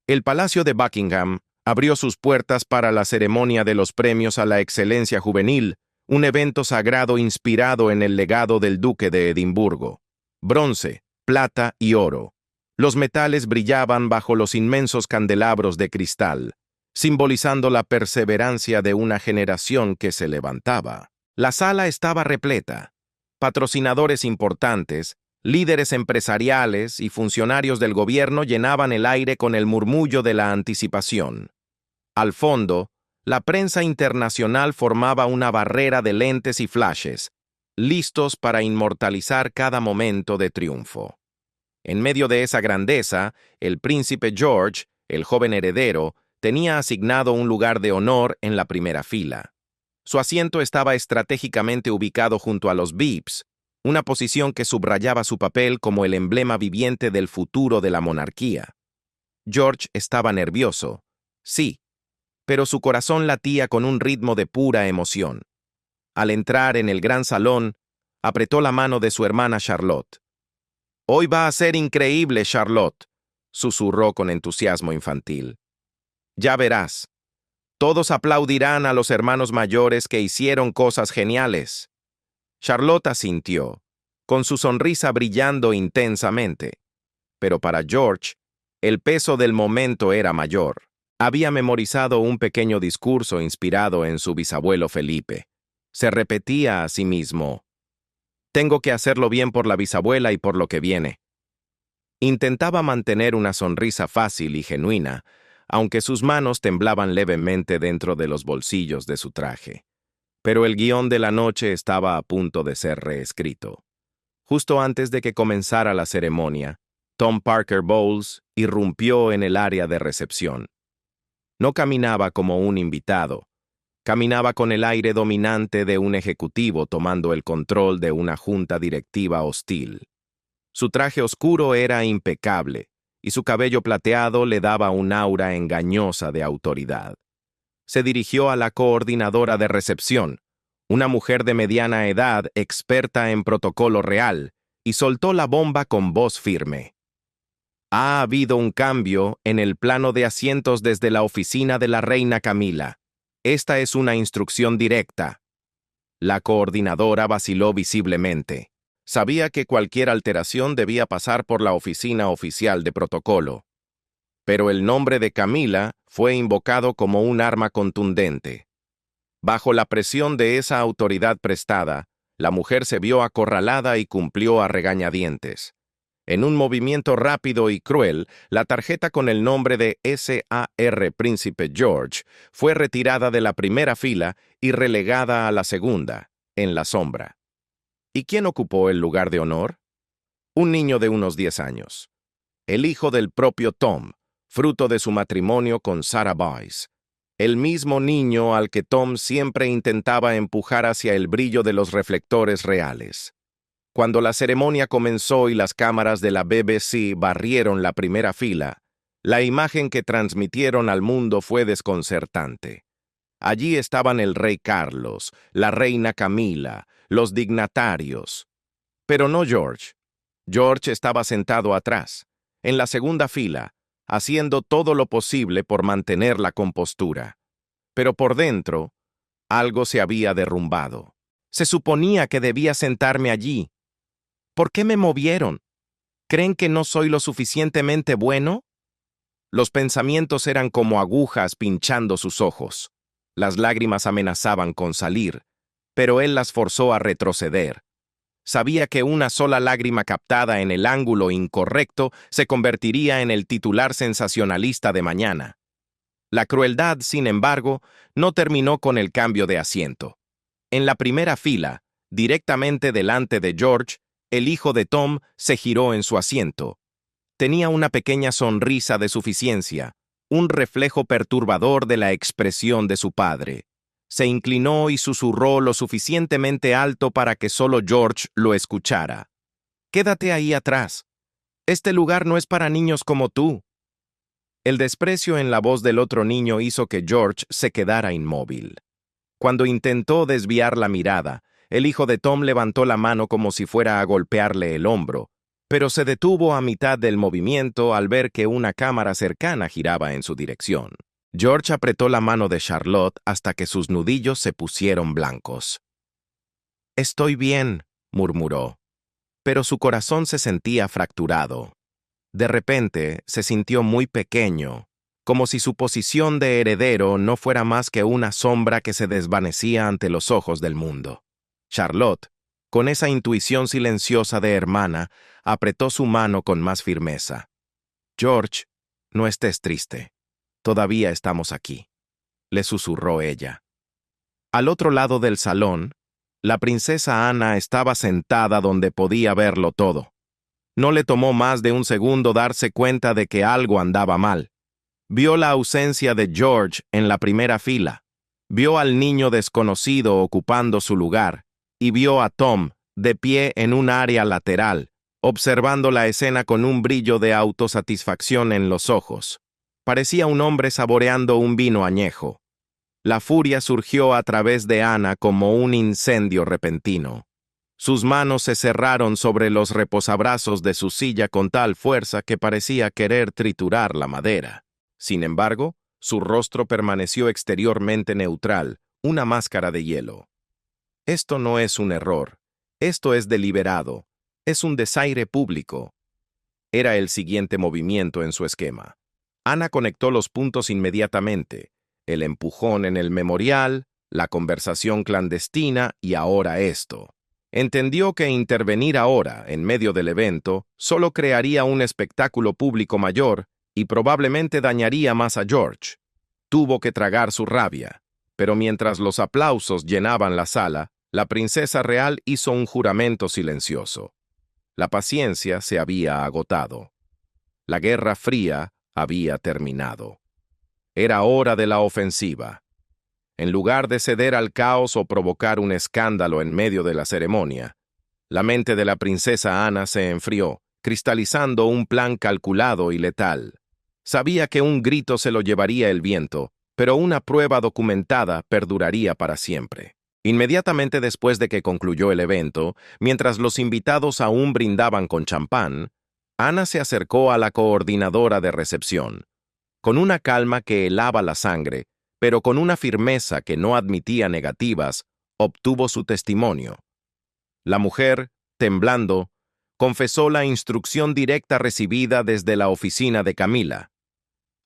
El Palacio de Buckingham abrió sus puertas para la ceremonia de los premios a la excelencia juvenil, un evento sagrado inspirado en el legado del Duque de Edimburgo. Bronce, plata y oro. Los metales brillaban bajo los inmensos candelabros de cristal, simbolizando la perseverancia de una generación que se levantaba. La sala estaba repleta. Patrocinadores importantes, líderes empresariales y funcionarios del gobierno llenaban el aire con el murmullo de la anticipación. Al fondo, la prensa internacional formaba una barrera de lentes y flashes, listos para inmortalizar cada momento de triunfo. En medio de esa grandeza, el príncipe George, el joven heredero, tenía asignado un lugar de honor en la primera fila. Su asiento estaba estratégicamente ubicado junto a los VIPs, una posición que subrayaba su papel como el emblema viviente del futuro de la monarquía. George estaba nervioso, sí, pero su corazón latía con un ritmo de pura emoción. Al entrar en el gran salón, apretó la mano de su hermana Charlotte. «Hoy va a ser increíble, Charlotte», susurró con entusiasmo infantil. «Ya verás. Todos aplaudirán a los hermanos mayores que hicieron cosas geniales». Charlotte asintió, con su sonrisa brillando intensamente. Pero para George, el peso del momento era mayor. Había memorizado un pequeño discurso inspirado en su bisabuelo Felipe. Se repetía a sí mismo: «Tengo que hacerlo bien por la bisabuela y por lo que viene». Intentaba mantener una sonrisa fácil y genuina, aunque sus manos temblaban levemente dentro de los bolsillos de su traje. Pero el guión de la noche estaba a punto de ser reescrito. Justo antes de que comenzara la ceremonia, Tom Parker Bowles irrumpió en el área de recepción. No caminaba como un invitado. Caminaba con el aire dominante de un ejecutivo tomando el control de una junta directiva hostil. Su traje oscuro era impecable, y su cabello plateado le daba un aura engañosa de autoridad. Se dirigió a la coordinadora de recepción, una mujer de mediana edad experta en protocolo real, y soltó la bomba con voz firme. Ha habido un cambio en el plano de asientos desde la oficina de la reina Camila. Esta es una instrucción directa. La coordinadora vaciló visiblemente. Sabía que cualquier alteración debía pasar por la oficina oficial de protocolo. Pero el nombre de Camila fue invocado como un arma contundente. Bajo la presión de esa autoridad prestada, la mujer se vio acorralada y cumplió a regañadientes. En un movimiento rápido y cruel, la tarjeta con el nombre de S.A.R. Príncipe George fue retirada de la primera fila y relegada a la segunda, en la sombra. ¿Y quién ocupó el lugar de honor? Un niño de unos 10 años. El hijo del propio Tom, fruto de su matrimonio con Sarah Boyce. El mismo niño al que Tom siempre intentaba empujar hacia el brillo de los reflectores reales. Cuando la ceremonia comenzó y las cámaras de la BBC barrieron la primera fila, la imagen que transmitieron al mundo fue desconcertante. Allí estaban el rey Carlos, la reina Camila, los dignatarios. Pero no George. George estaba sentado atrás, en la segunda fila, haciendo todo lo posible por mantener la compostura. Pero por dentro, algo se había derrumbado. Se suponía que debía sentarme allí. ¿Por qué me movieron? ¿Creen que no soy lo suficientemente bueno? Los pensamientos eran como agujas pinchando sus ojos. Las lágrimas amenazaban con salir, pero él las forzó a retroceder. Sabía que una sola lágrima captada en el ángulo incorrecto se convertiría en el titular sensacionalista de mañana. La crueldad, sin embargo, no terminó con el cambio de asiento. En la primera fila, directamente delante de George, el hijo de Tom se giró en su asiento. Tenía una pequeña sonrisa de suficiencia, un reflejo perturbador de la expresión de su padre. Se inclinó y susurró lo suficientemente alto para que solo George lo escuchara. «Quédate ahí atrás. Este lugar no es para niños como tú». El desprecio en la voz del otro niño hizo que George se quedara inmóvil. Cuando intentó desviar la mirada, el hijo de Tom levantó la mano como si fuera a golpearle el hombro, pero se detuvo a mitad del movimiento al ver que una cámara cercana giraba en su dirección. George apretó la mano de Charlotte hasta que sus nudillos se pusieron blancos. «Estoy bien», murmuró, pero su corazón se sentía fracturado. De repente se sintió muy pequeño, como si su posición de heredero no fuera más que una sombra que se desvanecía ante los ojos del mundo. Charlotte, con esa intuición silenciosa de hermana, apretó su mano con más firmeza. «George, no estés triste. Todavía estamos aquí», le susurró ella. Al otro lado del salón, la princesa Ana estaba sentada donde podía verlo todo. No le tomó más de un segundo darse cuenta de que algo andaba mal. Vio la ausencia de George en la primera fila, vio al niño desconocido ocupando su lugar, y vio a Tom de pie en un área lateral, observando la escena con un brillo de autosatisfacción en los ojos. Parecía un hombre saboreando un vino añejo. La furia surgió a través de Ana como un incendio repentino. Sus manos se cerraron sobre los reposabrazos de su silla con tal fuerza que parecía querer triturar la madera. Sin embargo, su rostro permaneció exteriormente neutral, una máscara de hielo. Esto no es un error. Esto es deliberado. Es un desaire público. Era el siguiente movimiento en su esquema. Ana conectó los puntos inmediatamente. El empujón en el memorial, la conversación clandestina y ahora esto. Entendió que intervenir ahora, en medio del evento, solo crearía un espectáculo público mayor y probablemente dañaría más a George. Tuvo que tragar su rabia, pero mientras los aplausos llenaban la sala, la princesa real hizo un juramento silencioso. La paciencia se había agotado. La Guerra Fría había terminado. Era hora de la ofensiva. En lugar de ceder al caos o provocar un escándalo en medio de la ceremonia, la mente de la princesa Ana se enfrió cristalizando un plan calculado y letal. Sabía que un grito se lo llevaría el viento, pero una prueba documentada perduraría para siempre. Inmediatamente después de que concluyó el evento, mientras los invitados aún brindaban con champán, Ana se acercó a la coordinadora de recepción. Con una calma que helaba la sangre, pero con una firmeza que no admitía negativas, obtuvo su testimonio. La mujer, temblando, confesó la instrucción directa recibida desde la oficina de Camila.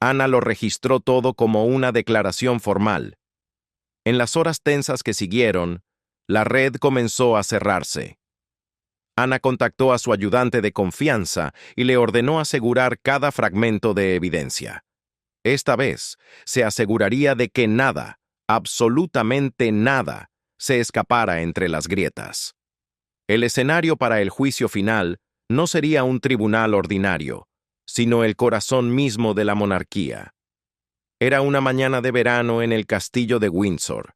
Ana lo registró todo como una declaración formal. En las horas tensas que siguieron, la red comenzó a cerrarse. Ana contactó a su ayudante de confianza y le ordenó asegurar cada fragmento de evidencia. Esta vez, se aseguraría de que nada, absolutamente nada, se escapara entre las grietas. El escenario para el juicio final no sería un tribunal ordinario, sino el corazón mismo de la monarquía. Era una mañana de verano en el castillo de Windsor.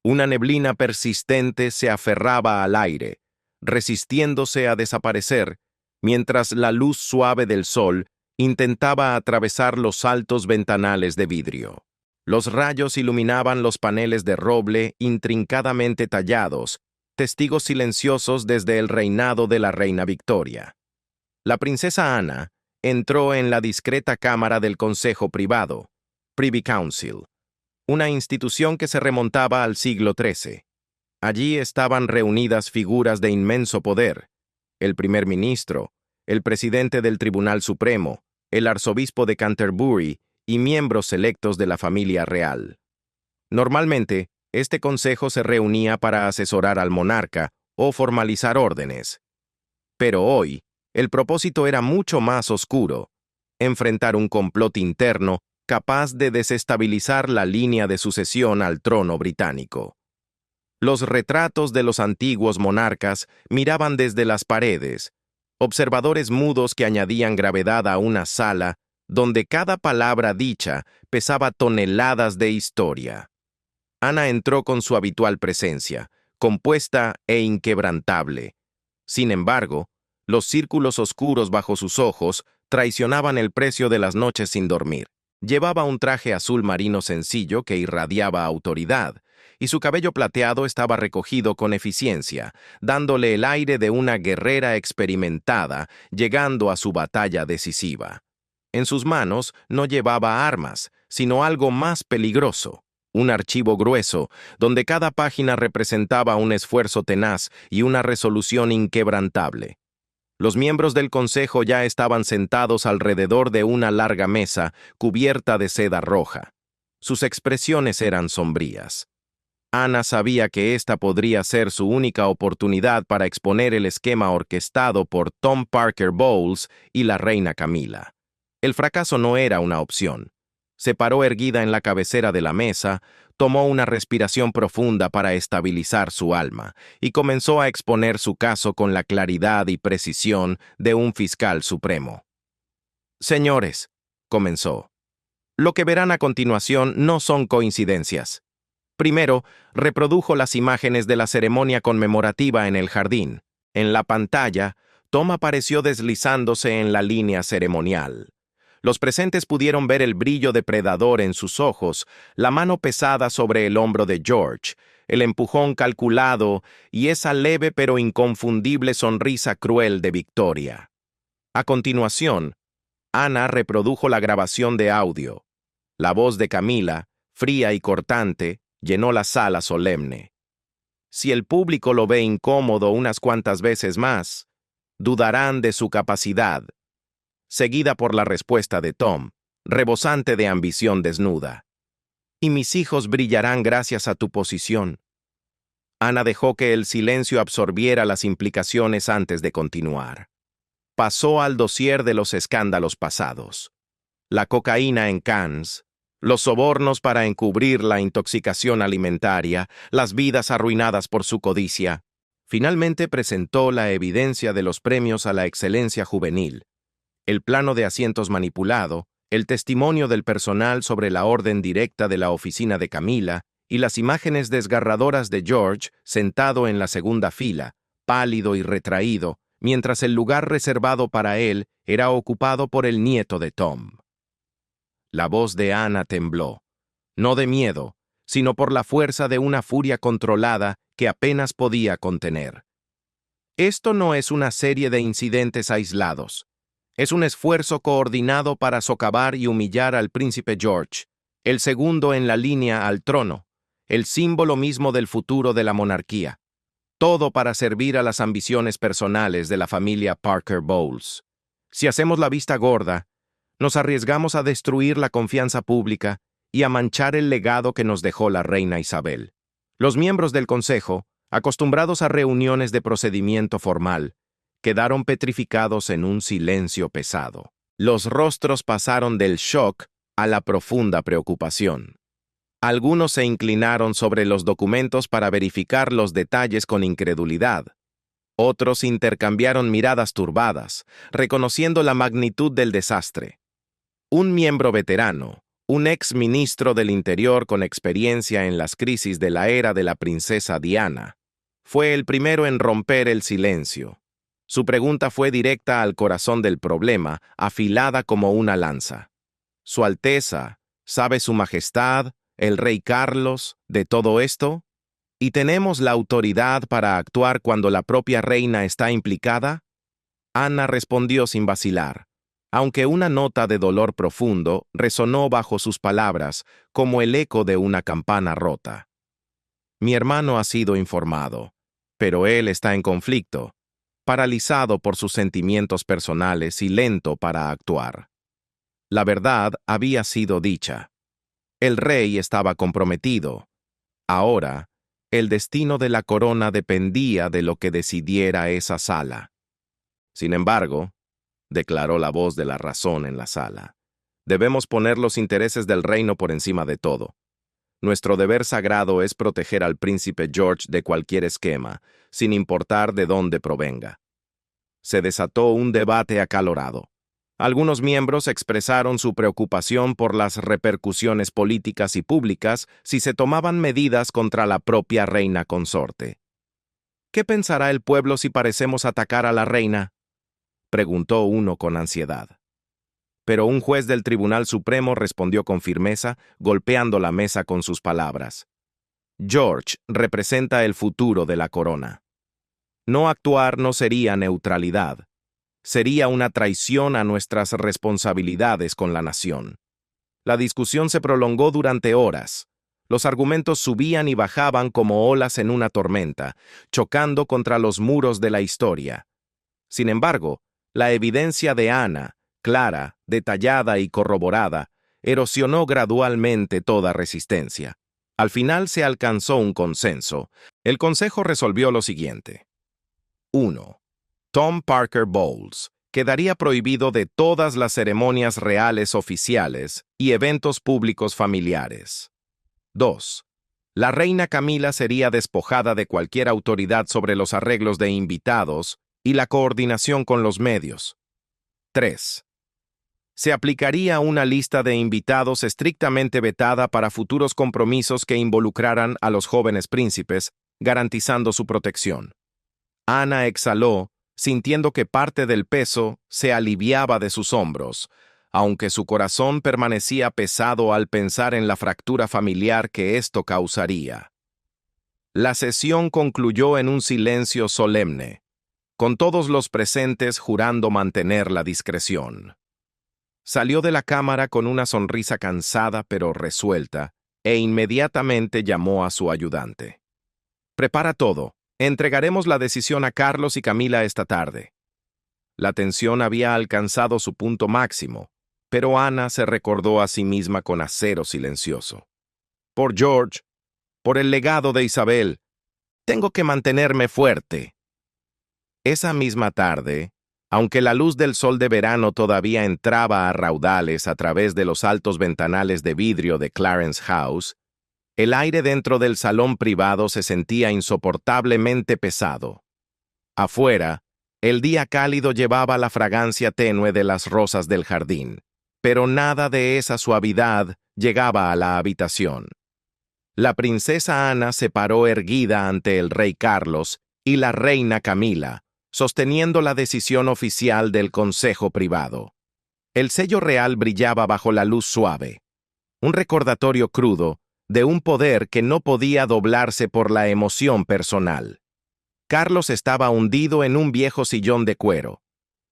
Una neblina persistente se aferraba al aire, resistiéndose a desaparecer, mientras la luz suave del sol intentaba atravesar los altos ventanales de vidrio. Los rayos iluminaban los paneles de roble intrincadamente tallados, testigos silenciosos desde el reinado de la reina Victoria. La princesa Ana entró en la discreta cámara del Consejo Privado, Privy Council, una institución que se remontaba al siglo XIII. Allí estaban reunidas figuras de inmenso poder: el primer ministro, el presidente del Tribunal Supremo, el arzobispo de Canterbury y miembros selectos de la familia real. Normalmente, este consejo se reunía para asesorar al monarca o formalizar órdenes. Pero hoy, el propósito era mucho más oscuro: enfrentar un complot interno capaz de desestabilizar la línea de sucesión al trono británico. Los retratos de los antiguos monarcas miraban desde las paredes, observadores mudos que añadían gravedad a una sala donde cada palabra dicha pesaba toneladas de historia. Ana entró con su habitual presencia, compuesta e inquebrantable. Sin embargo, los círculos oscuros bajo sus ojos traicionaban el precio de las noches sin dormir. Llevaba un traje azul marino sencillo que irradiaba autoridad, y su cabello plateado estaba recogido con eficiencia, dándole el aire de una guerrera experimentada llegando a su batalla decisiva. En sus manos no llevaba armas, sino algo más peligroso: un archivo grueso, donde cada página representaba un esfuerzo tenaz y una resolución inquebrantable. Los miembros del consejo ya estaban sentados alrededor de una larga mesa cubierta de seda roja. Sus expresiones eran sombrías. Ana sabía que esta podría ser su única oportunidad para exponer el esquema orquestado por Tom Parker Bowles y la reina Camila. El fracaso no era una opción. Se paró erguida en la cabecera de la mesa, tomó una respiración profunda para estabilizar su alma y comenzó a exponer su caso con la claridad y precisión de un fiscal supremo. «Señores», comenzó, «lo que verán a continuación no son coincidencias. Primero, reprodujo las imágenes de la ceremonia conmemorativa en el jardín. En la pantalla, Tom apareció deslizándose en la línea ceremonial. Los presentes pudieron ver el brillo depredador en sus ojos, la mano pesada sobre el hombro de George, el empujón calculado y esa leve pero inconfundible sonrisa cruel de Victoria. A continuación, Ana reprodujo la grabación de audio. La voz de Camila, fría y cortante, llenó la sala solemne. Si el público lo ve incómodo unas cuantas veces más, dudarán de su capacidad. Seguida por la respuesta de Tom, rebosante de ambición desnuda. «Y mis hijos brillarán gracias a tu posición». Ana dejó que el silencio absorbiera las implicaciones antes de continuar. Pasó al dossier de los escándalos pasados. La cocaína en Cannes, los sobornos para encubrir la intoxicación alimentaria, las vidas arruinadas por su codicia. Finalmente presentó la evidencia de los premios a la excelencia juvenil, el plano de asientos manipulado, el testimonio del personal sobre la orden directa de la oficina de Camila y las imágenes desgarradoras de George sentado en la segunda fila, pálido y retraído, mientras el lugar reservado para él era ocupado por el nieto de Tom. La voz de Anna tembló, no de miedo, sino por la fuerza de una furia controlada que apenas podía contener. Esto no es una serie de incidentes aislados. Es un esfuerzo coordinado para socavar y humillar al príncipe George, el segundo en la línea al trono, el símbolo mismo del futuro de la monarquía. Todo para servir a las ambiciones personales de la familia Parker Bowles. Si hacemos la vista gorda, nos arriesgamos a destruir la confianza pública y a manchar el legado que nos dejó la reina Isabel. Los miembros del consejo, acostumbrados a reuniones de procedimiento formal, quedaron petrificados en un silencio pesado. Los rostros pasaron del shock a la profunda preocupación. Algunos se inclinaron sobre los documentos para verificar los detalles con incredulidad. Otros intercambiaron miradas turbadas, reconociendo la magnitud del desastre. Un miembro veterano, un ex ministro del Interior con experiencia en las crisis de la era de la princesa Diana, fue el primero en romper el silencio. Su pregunta fue directa al corazón del problema, afilada como una lanza. Su Alteza, ¿sabe Su Majestad, el Rey Carlos, de todo esto? ¿Y tenemos la autoridad para actuar cuando la propia reina está implicada? Anna respondió sin vacilar, aunque una nota de dolor profundo resonó bajo sus palabras como el eco de una campana rota. Mi hermano ha sido informado, pero él está en conflicto, paralizado por sus sentimientos personales y lento para actuar. La verdad había sido dicha. El rey estaba comprometido. Ahora, el destino de la corona dependía de lo que decidiera esa sala. Sin embargo, declaró la voz de la razón en la sala, debemos poner los intereses del reino por encima de todo. Nuestro deber sagrado es proteger al príncipe George de cualquier esquema, sin importar de dónde provenga. Se desató un debate acalorado. Algunos miembros expresaron su preocupación por las repercusiones políticas y públicas si se tomaban medidas contra la propia reina consorte. ¿Qué pensará el pueblo si parecemos atacar a la reina?, preguntó uno con ansiedad. Pero un juez del Tribunal Supremo respondió con firmeza, golpeando la mesa con sus palabras. George representa el futuro de la corona. No actuar no sería neutralidad. Sería una traición a nuestras responsabilidades con la nación. La discusión se prolongó durante horas. Los argumentos subían y bajaban como olas en una tormenta, chocando contra los muros de la historia. Sin embargo, la evidencia de Anna, clara, detallada y corroborada, erosionó gradualmente toda resistencia. Al final se alcanzó un consenso. El consejo resolvió lo siguiente. 1. Tom Parker Bowles quedaría prohibido de todas las ceremonias reales oficiales y eventos públicos familiares. 2. La reina Camila sería despojada de cualquier autoridad sobre los arreglos de invitados y la coordinación con los medios. 3. Se aplicaría una lista de invitados estrictamente vetada para futuros compromisos que involucraran a los jóvenes príncipes, garantizando su protección. Anna exhaló, sintiendo que parte del peso se aliviaba de sus hombros, aunque su corazón permanecía pesado al pensar en la fractura familiar que esto causaría. La sesión concluyó en un silencio solemne, con todos los presentes jurando mantener la discreción. Salió de la cámara con una sonrisa cansada pero resuelta, e inmediatamente llamó a su ayudante. «Prepara todo. Entregaremos la decisión a Carlos y Camila esta tarde». La tensión había alcanzado su punto máximo, pero Anna se recordó a sí misma con acero silencioso. «Por George, por el legado de Isabel, tengo que mantenerme fuerte». Esa misma tarde, aunque la luz del sol de verano todavía entraba a raudales a través de los altos ventanales de vidrio de Clarence House, el aire dentro del salón privado se sentía insoportablemente pesado. Afuera, el día cálido llevaba la fragancia tenue de las rosas del jardín, pero nada de esa suavidad llegaba a la habitación. La princesa Ana se paró erguida ante el rey Carlos y la reina Camila, sosteniendo la decisión oficial del Consejo Privado. El sello real brillaba bajo la luz suave, un recordatorio crudo de un poder que no podía doblarse por la emoción personal. Carlos estaba hundido en un viejo sillón de cuero.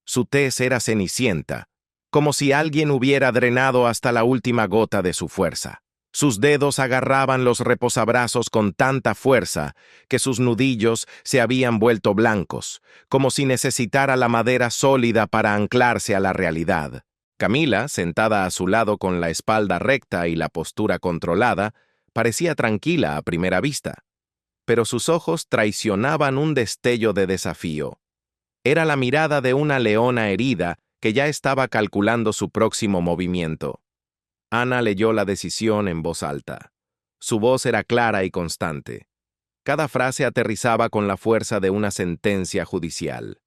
Su tez era cenicienta, como si alguien hubiera drenado hasta la última gota de su fuerza. Sus dedos agarraban los reposabrazos con tanta fuerza que sus nudillos se habían vuelto blancos, como si necesitara la madera sólida para anclarse a la realidad. Camila, sentada a su lado con la espalda recta y la postura controlada, parecía tranquila a primera vista, pero sus ojos traicionaban un destello de desafío. Era la mirada de una leona herida que ya estaba calculando su próximo movimiento. Ana leyó la decisión en voz alta. Su voz era clara y constante. Cada frase aterrizaba con la fuerza de una sentencia judicial.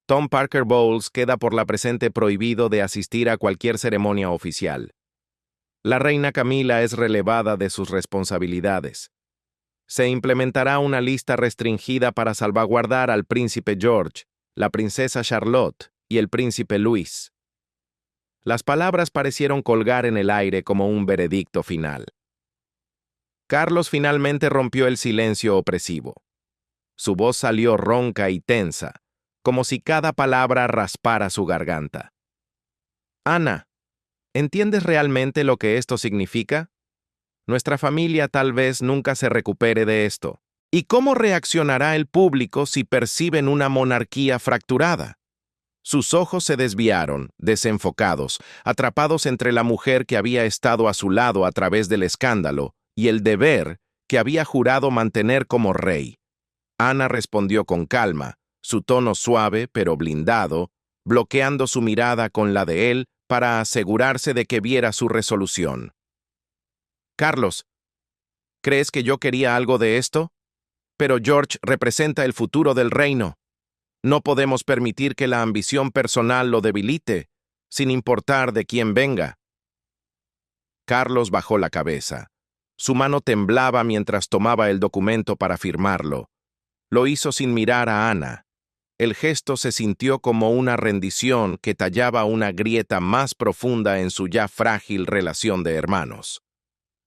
Tom Parker Bowles queda por la presente prohibido de asistir a cualquier ceremonia oficial. La reina Camila es relevada de sus responsabilidades. Se implementará una lista restringida para salvaguardar al príncipe George, la princesa Charlotte y el príncipe Luis. Las palabras parecieron colgar en el aire como un veredicto final. Carlos finalmente rompió el silencio opresivo. Su voz salió ronca y tensa, como si cada palabra raspara su garganta. Ana, ¿entiendes realmente lo que esto significa? Nuestra familia tal vez nunca se recupere de esto. ¿Y cómo reaccionará el público si perciben una monarquía fracturada? Sus ojos se desviaron, desenfocados, atrapados entre la mujer que había estado a su lado a través del escándalo y el deber que había jurado mantener como rey. Ana respondió con calma, su tono suave pero blindado, bloqueando su mirada con la de él para asegurarse de que viera su resolución. Carlos, ¿crees que yo quería algo de esto? Pero George representa el futuro del reino. No podemos permitir que la ambición personal lo debilite, sin importar de quién venga. Carlos bajó la cabeza. Su mano temblaba mientras tomaba el documento para firmarlo. Lo hizo sin mirar a Ana. El gesto se sintió como una rendición que tallaba una grieta más profunda en su ya frágil relación de hermanos.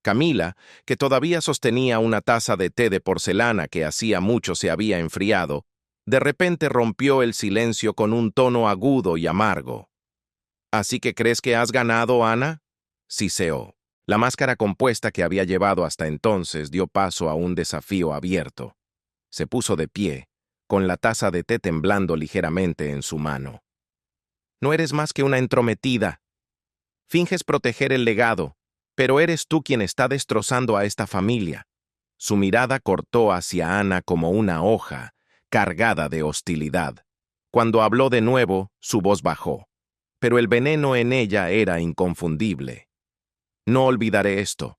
Camila, que todavía sostenía una taza de té de porcelana que hacía mucho se había enfriado, de repente rompió el silencio con un tono agudo y amargo. ¿Así que crees que has ganado, Ana? Siseó. La máscara compuesta que había llevado hasta entonces dio paso a un desafío abierto. Se puso de pie, con la taza de té temblando ligeramente en su mano. No eres más que una entrometida. Finges proteger el legado, pero eres tú quien está destrozando a esta familia. Su mirada cortó hacia Ana como una hoja, cargada de hostilidad. Cuando habló de nuevo, su voz bajó, pero el veneno en ella era inconfundible. No olvidaré esto.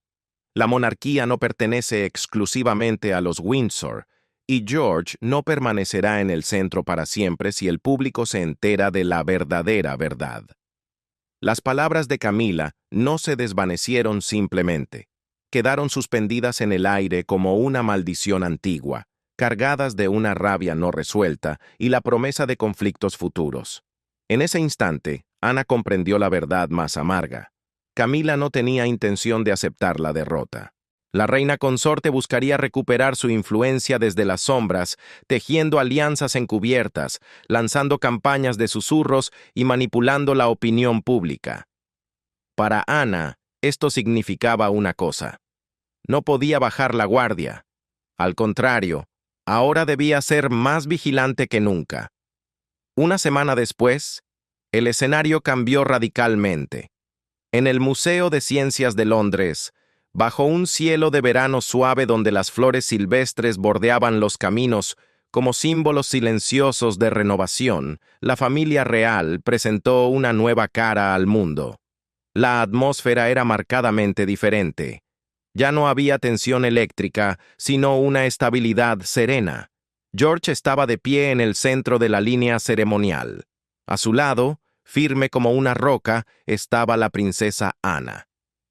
La monarquía no pertenece exclusivamente a los Windsor, y George no permanecerá en el centro para siempre si el público se entera de la verdadera verdad. Las palabras de Camila no se desvanecieron simplemente. Quedaron suspendidas en el aire como una maldición antigua, cargadas de una rabia no resuelta y la promesa de conflictos futuros. En ese instante, Ana comprendió la verdad más amarga. Camila no tenía intención de aceptar la derrota. La reina consorte buscaría recuperar su influencia desde las sombras, tejiendo alianzas encubiertas, lanzando campañas de susurros y manipulando la opinión pública. Para Ana, esto significaba una cosa. No podía bajar la guardia. Al contrario, ahora debía ser más vigilante que nunca. Una semana después, el escenario cambió radicalmente. En el Museo de Ciencias de Londres, bajo un cielo de verano suave donde las flores silvestres bordeaban los caminos como símbolos silenciosos de renovación, la familia real presentó una nueva cara al mundo. La atmósfera era marcadamente diferente. Ya no había tensión eléctrica, sino una estabilidad serena. George estaba de pie en el centro de la línea ceremonial. A su lado, firme como una roca, estaba la princesa Ana.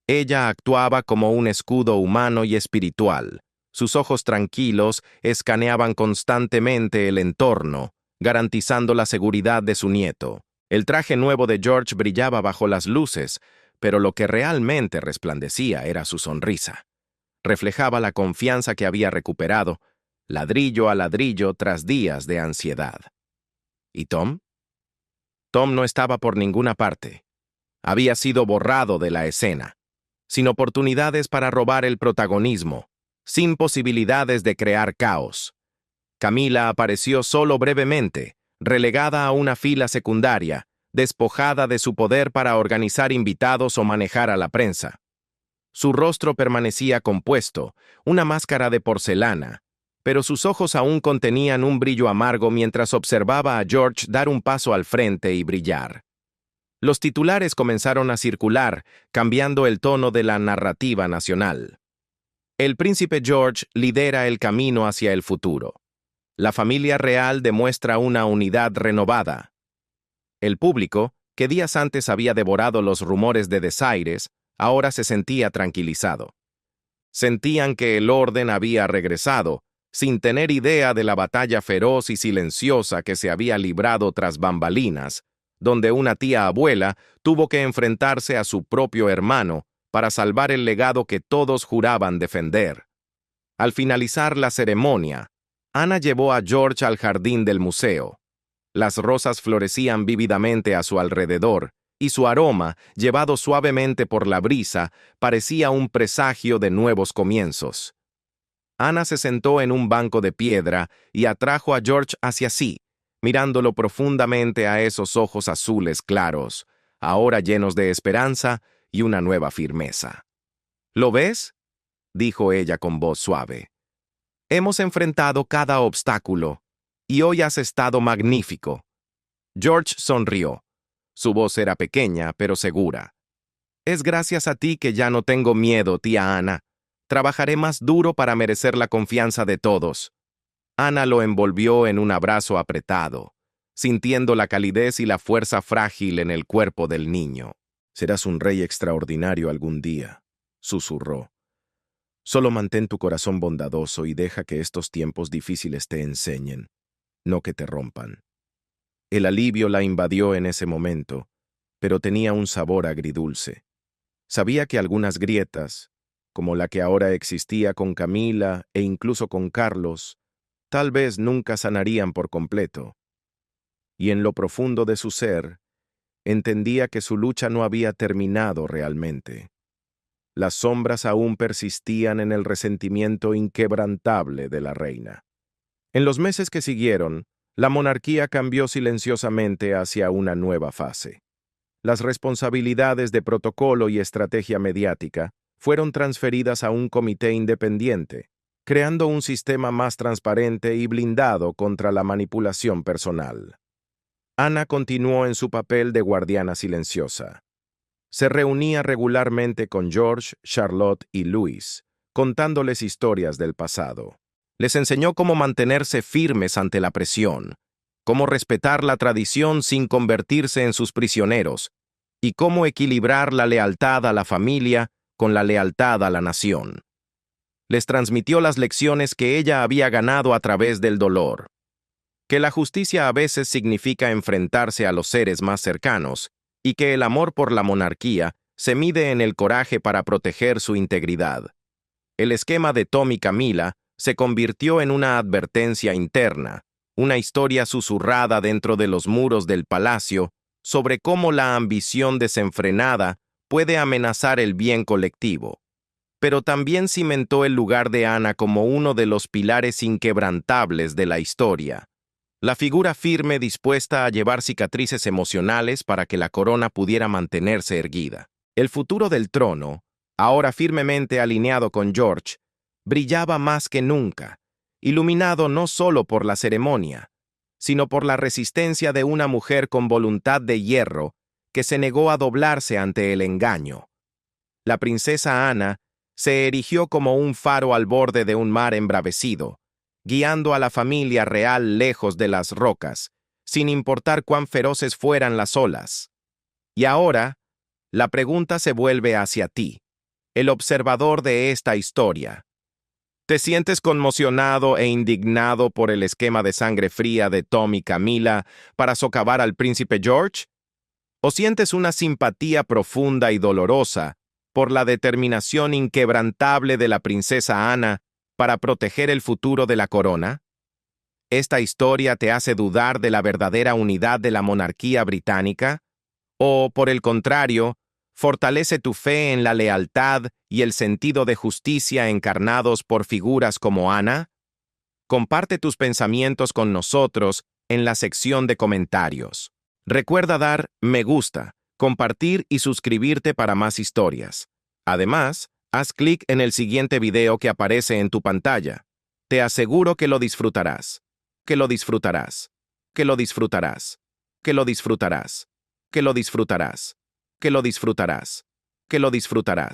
Ella actuaba como un escudo humano y espiritual, Sus ojos tranquilos escaneaban constantemente el entorno, garantizando la seguridad de su nieto. El traje nuevo de George brillaba bajo las luces, pero lo que realmente resplandecía era su sonrisa. Reflejaba la confianza que había recuperado, ladrillo a ladrillo tras días de ansiedad. ¿Y Tom? Tom no estaba por ninguna parte. Había sido borrado de la escena, sin oportunidades para robar el protagonismo, sin posibilidades de crear caos. Camila apareció solo brevemente, relegada a una fila secundaria, despojada de su poder para organizar invitados o manejar a la prensa. Su rostro permanecía compuesto, una máscara de porcelana, pero sus ojos aún contenían un brillo amargo mientras observaba a George dar un paso al frente y brillar. Los titulares comenzaron a circular, cambiando el tono de la narrativa nacional. El príncipe George lidera el camino hacia el futuro. La familia real demuestra una unidad renovada. El público, que días antes había devorado los rumores de desaires, ahora se sentía tranquilizado. Sentían que el orden había regresado, sin tener idea de la batalla feroz y silenciosa que se había librado tras bambalinas, donde una tía abuela tuvo que enfrentarse a su propio hermano para salvar el legado que todos juraban defender. Al finalizar la ceremonia, Ana llevó a George al jardín del museo. Las rosas florecían vívidamente a su alrededor, y su aroma, llevado suavemente por la brisa, parecía un presagio de nuevos comienzos. Ana se sentó en un banco de piedra y atrajo a George hacia sí, mirándolo profundamente a esos ojos azules claros, ahora llenos de esperanza y una nueva firmeza. ¿Lo ves?, dijo ella con voz suave. Hemos enfrentado cada obstáculo, y hoy has estado magnífico. George sonrió. Su voz era pequeña, pero segura. Es gracias a ti que ya no tengo miedo, tía Ana. Trabajaré más duro para merecer la confianza de todos. Ana lo envolvió en un abrazo apretado, sintiendo la calidez y la fuerza frágil en el cuerpo del niño. Serás un rey extraordinario algún día, susurró. Solo mantén tu corazón bondadoso y deja que estos tiempos difíciles te enseñen, no que te rompan. El alivio la invadió en ese momento, pero tenía un sabor agridulce. Sabía que algunas grietas, como la que ahora existía con Camila e incluso con Carlos, tal vez nunca sanarían por completo. Y en lo profundo de su ser, entendía que su lucha no había terminado realmente. Las sombras aún persistían en el resentimiento inquebrantable de la reina. En los meses que siguieron, la monarquía cambió silenciosamente hacia una nueva fase. Las responsabilidades de protocolo y estrategia mediática fueron transferidas a un comité independiente, creando un sistema más transparente y blindado contra la manipulación personal. Ana continuó en su papel de guardiana silenciosa. Se reunía regularmente con George, Charlotte y Louis, contándoles historias del pasado. Les enseñó cómo mantenerse firmes ante la presión, cómo respetar la tradición sin convertirse en sus prisioneros, y cómo equilibrar la lealtad a la familia con la lealtad a la nación. Les transmitió las lecciones que ella había ganado a través del dolor, que la justicia a veces significa enfrentarse a los seres más cercanos, y que el amor por la monarquía se mide en el coraje para proteger su integridad. El esquema de Tom y Camila se convirtió en una advertencia interna, una historia susurrada dentro de los muros del palacio sobre cómo la ambición desenfrenada puede amenazar el bien colectivo. Pero también cimentó el lugar de Ana como uno de los pilares inquebrantables de la historia. La figura firme dispuesta a llevar cicatrices emocionales para que la corona pudiera mantenerse erguida. El futuro del trono, ahora firmemente alineado con George, brillaba más que nunca, iluminado no solo por la ceremonia, sino por la resistencia de una mujer con voluntad de hierro que se negó a doblarse ante el engaño. La princesa Ana se erigió como un faro al borde de un mar embravecido, guiando a la familia real lejos de las rocas, sin importar cuán feroces fueran las olas. Y ahora, la pregunta se vuelve hacia ti, el observador de esta historia. ¿Te sientes conmocionado e indignado por el esquema de sangre fría de Tom y Camila para socavar al príncipe George? ¿O sientes una simpatía profunda y dolorosa por la determinación inquebrantable de la princesa Ana para proteger el futuro de la corona? ¿Esta historia te hace dudar de la verdadera unidad de la monarquía británica? ¿O, por el contrario, fortalece tu fe en la lealtad y el sentido de justicia encarnados por figuras como Ana? Comparte tus pensamientos con nosotros en la sección de comentarios. Recuerda dar me gusta, compartir y suscribirte para más historias. Además, haz clic en el siguiente video que aparece en tu pantalla. Te aseguro que lo disfrutarás. Que lo disfrutarás. Que lo disfrutarás. Que lo disfrutarás. Que lo disfrutarás. Que lo disfrutarás. Que lo disfrutarás.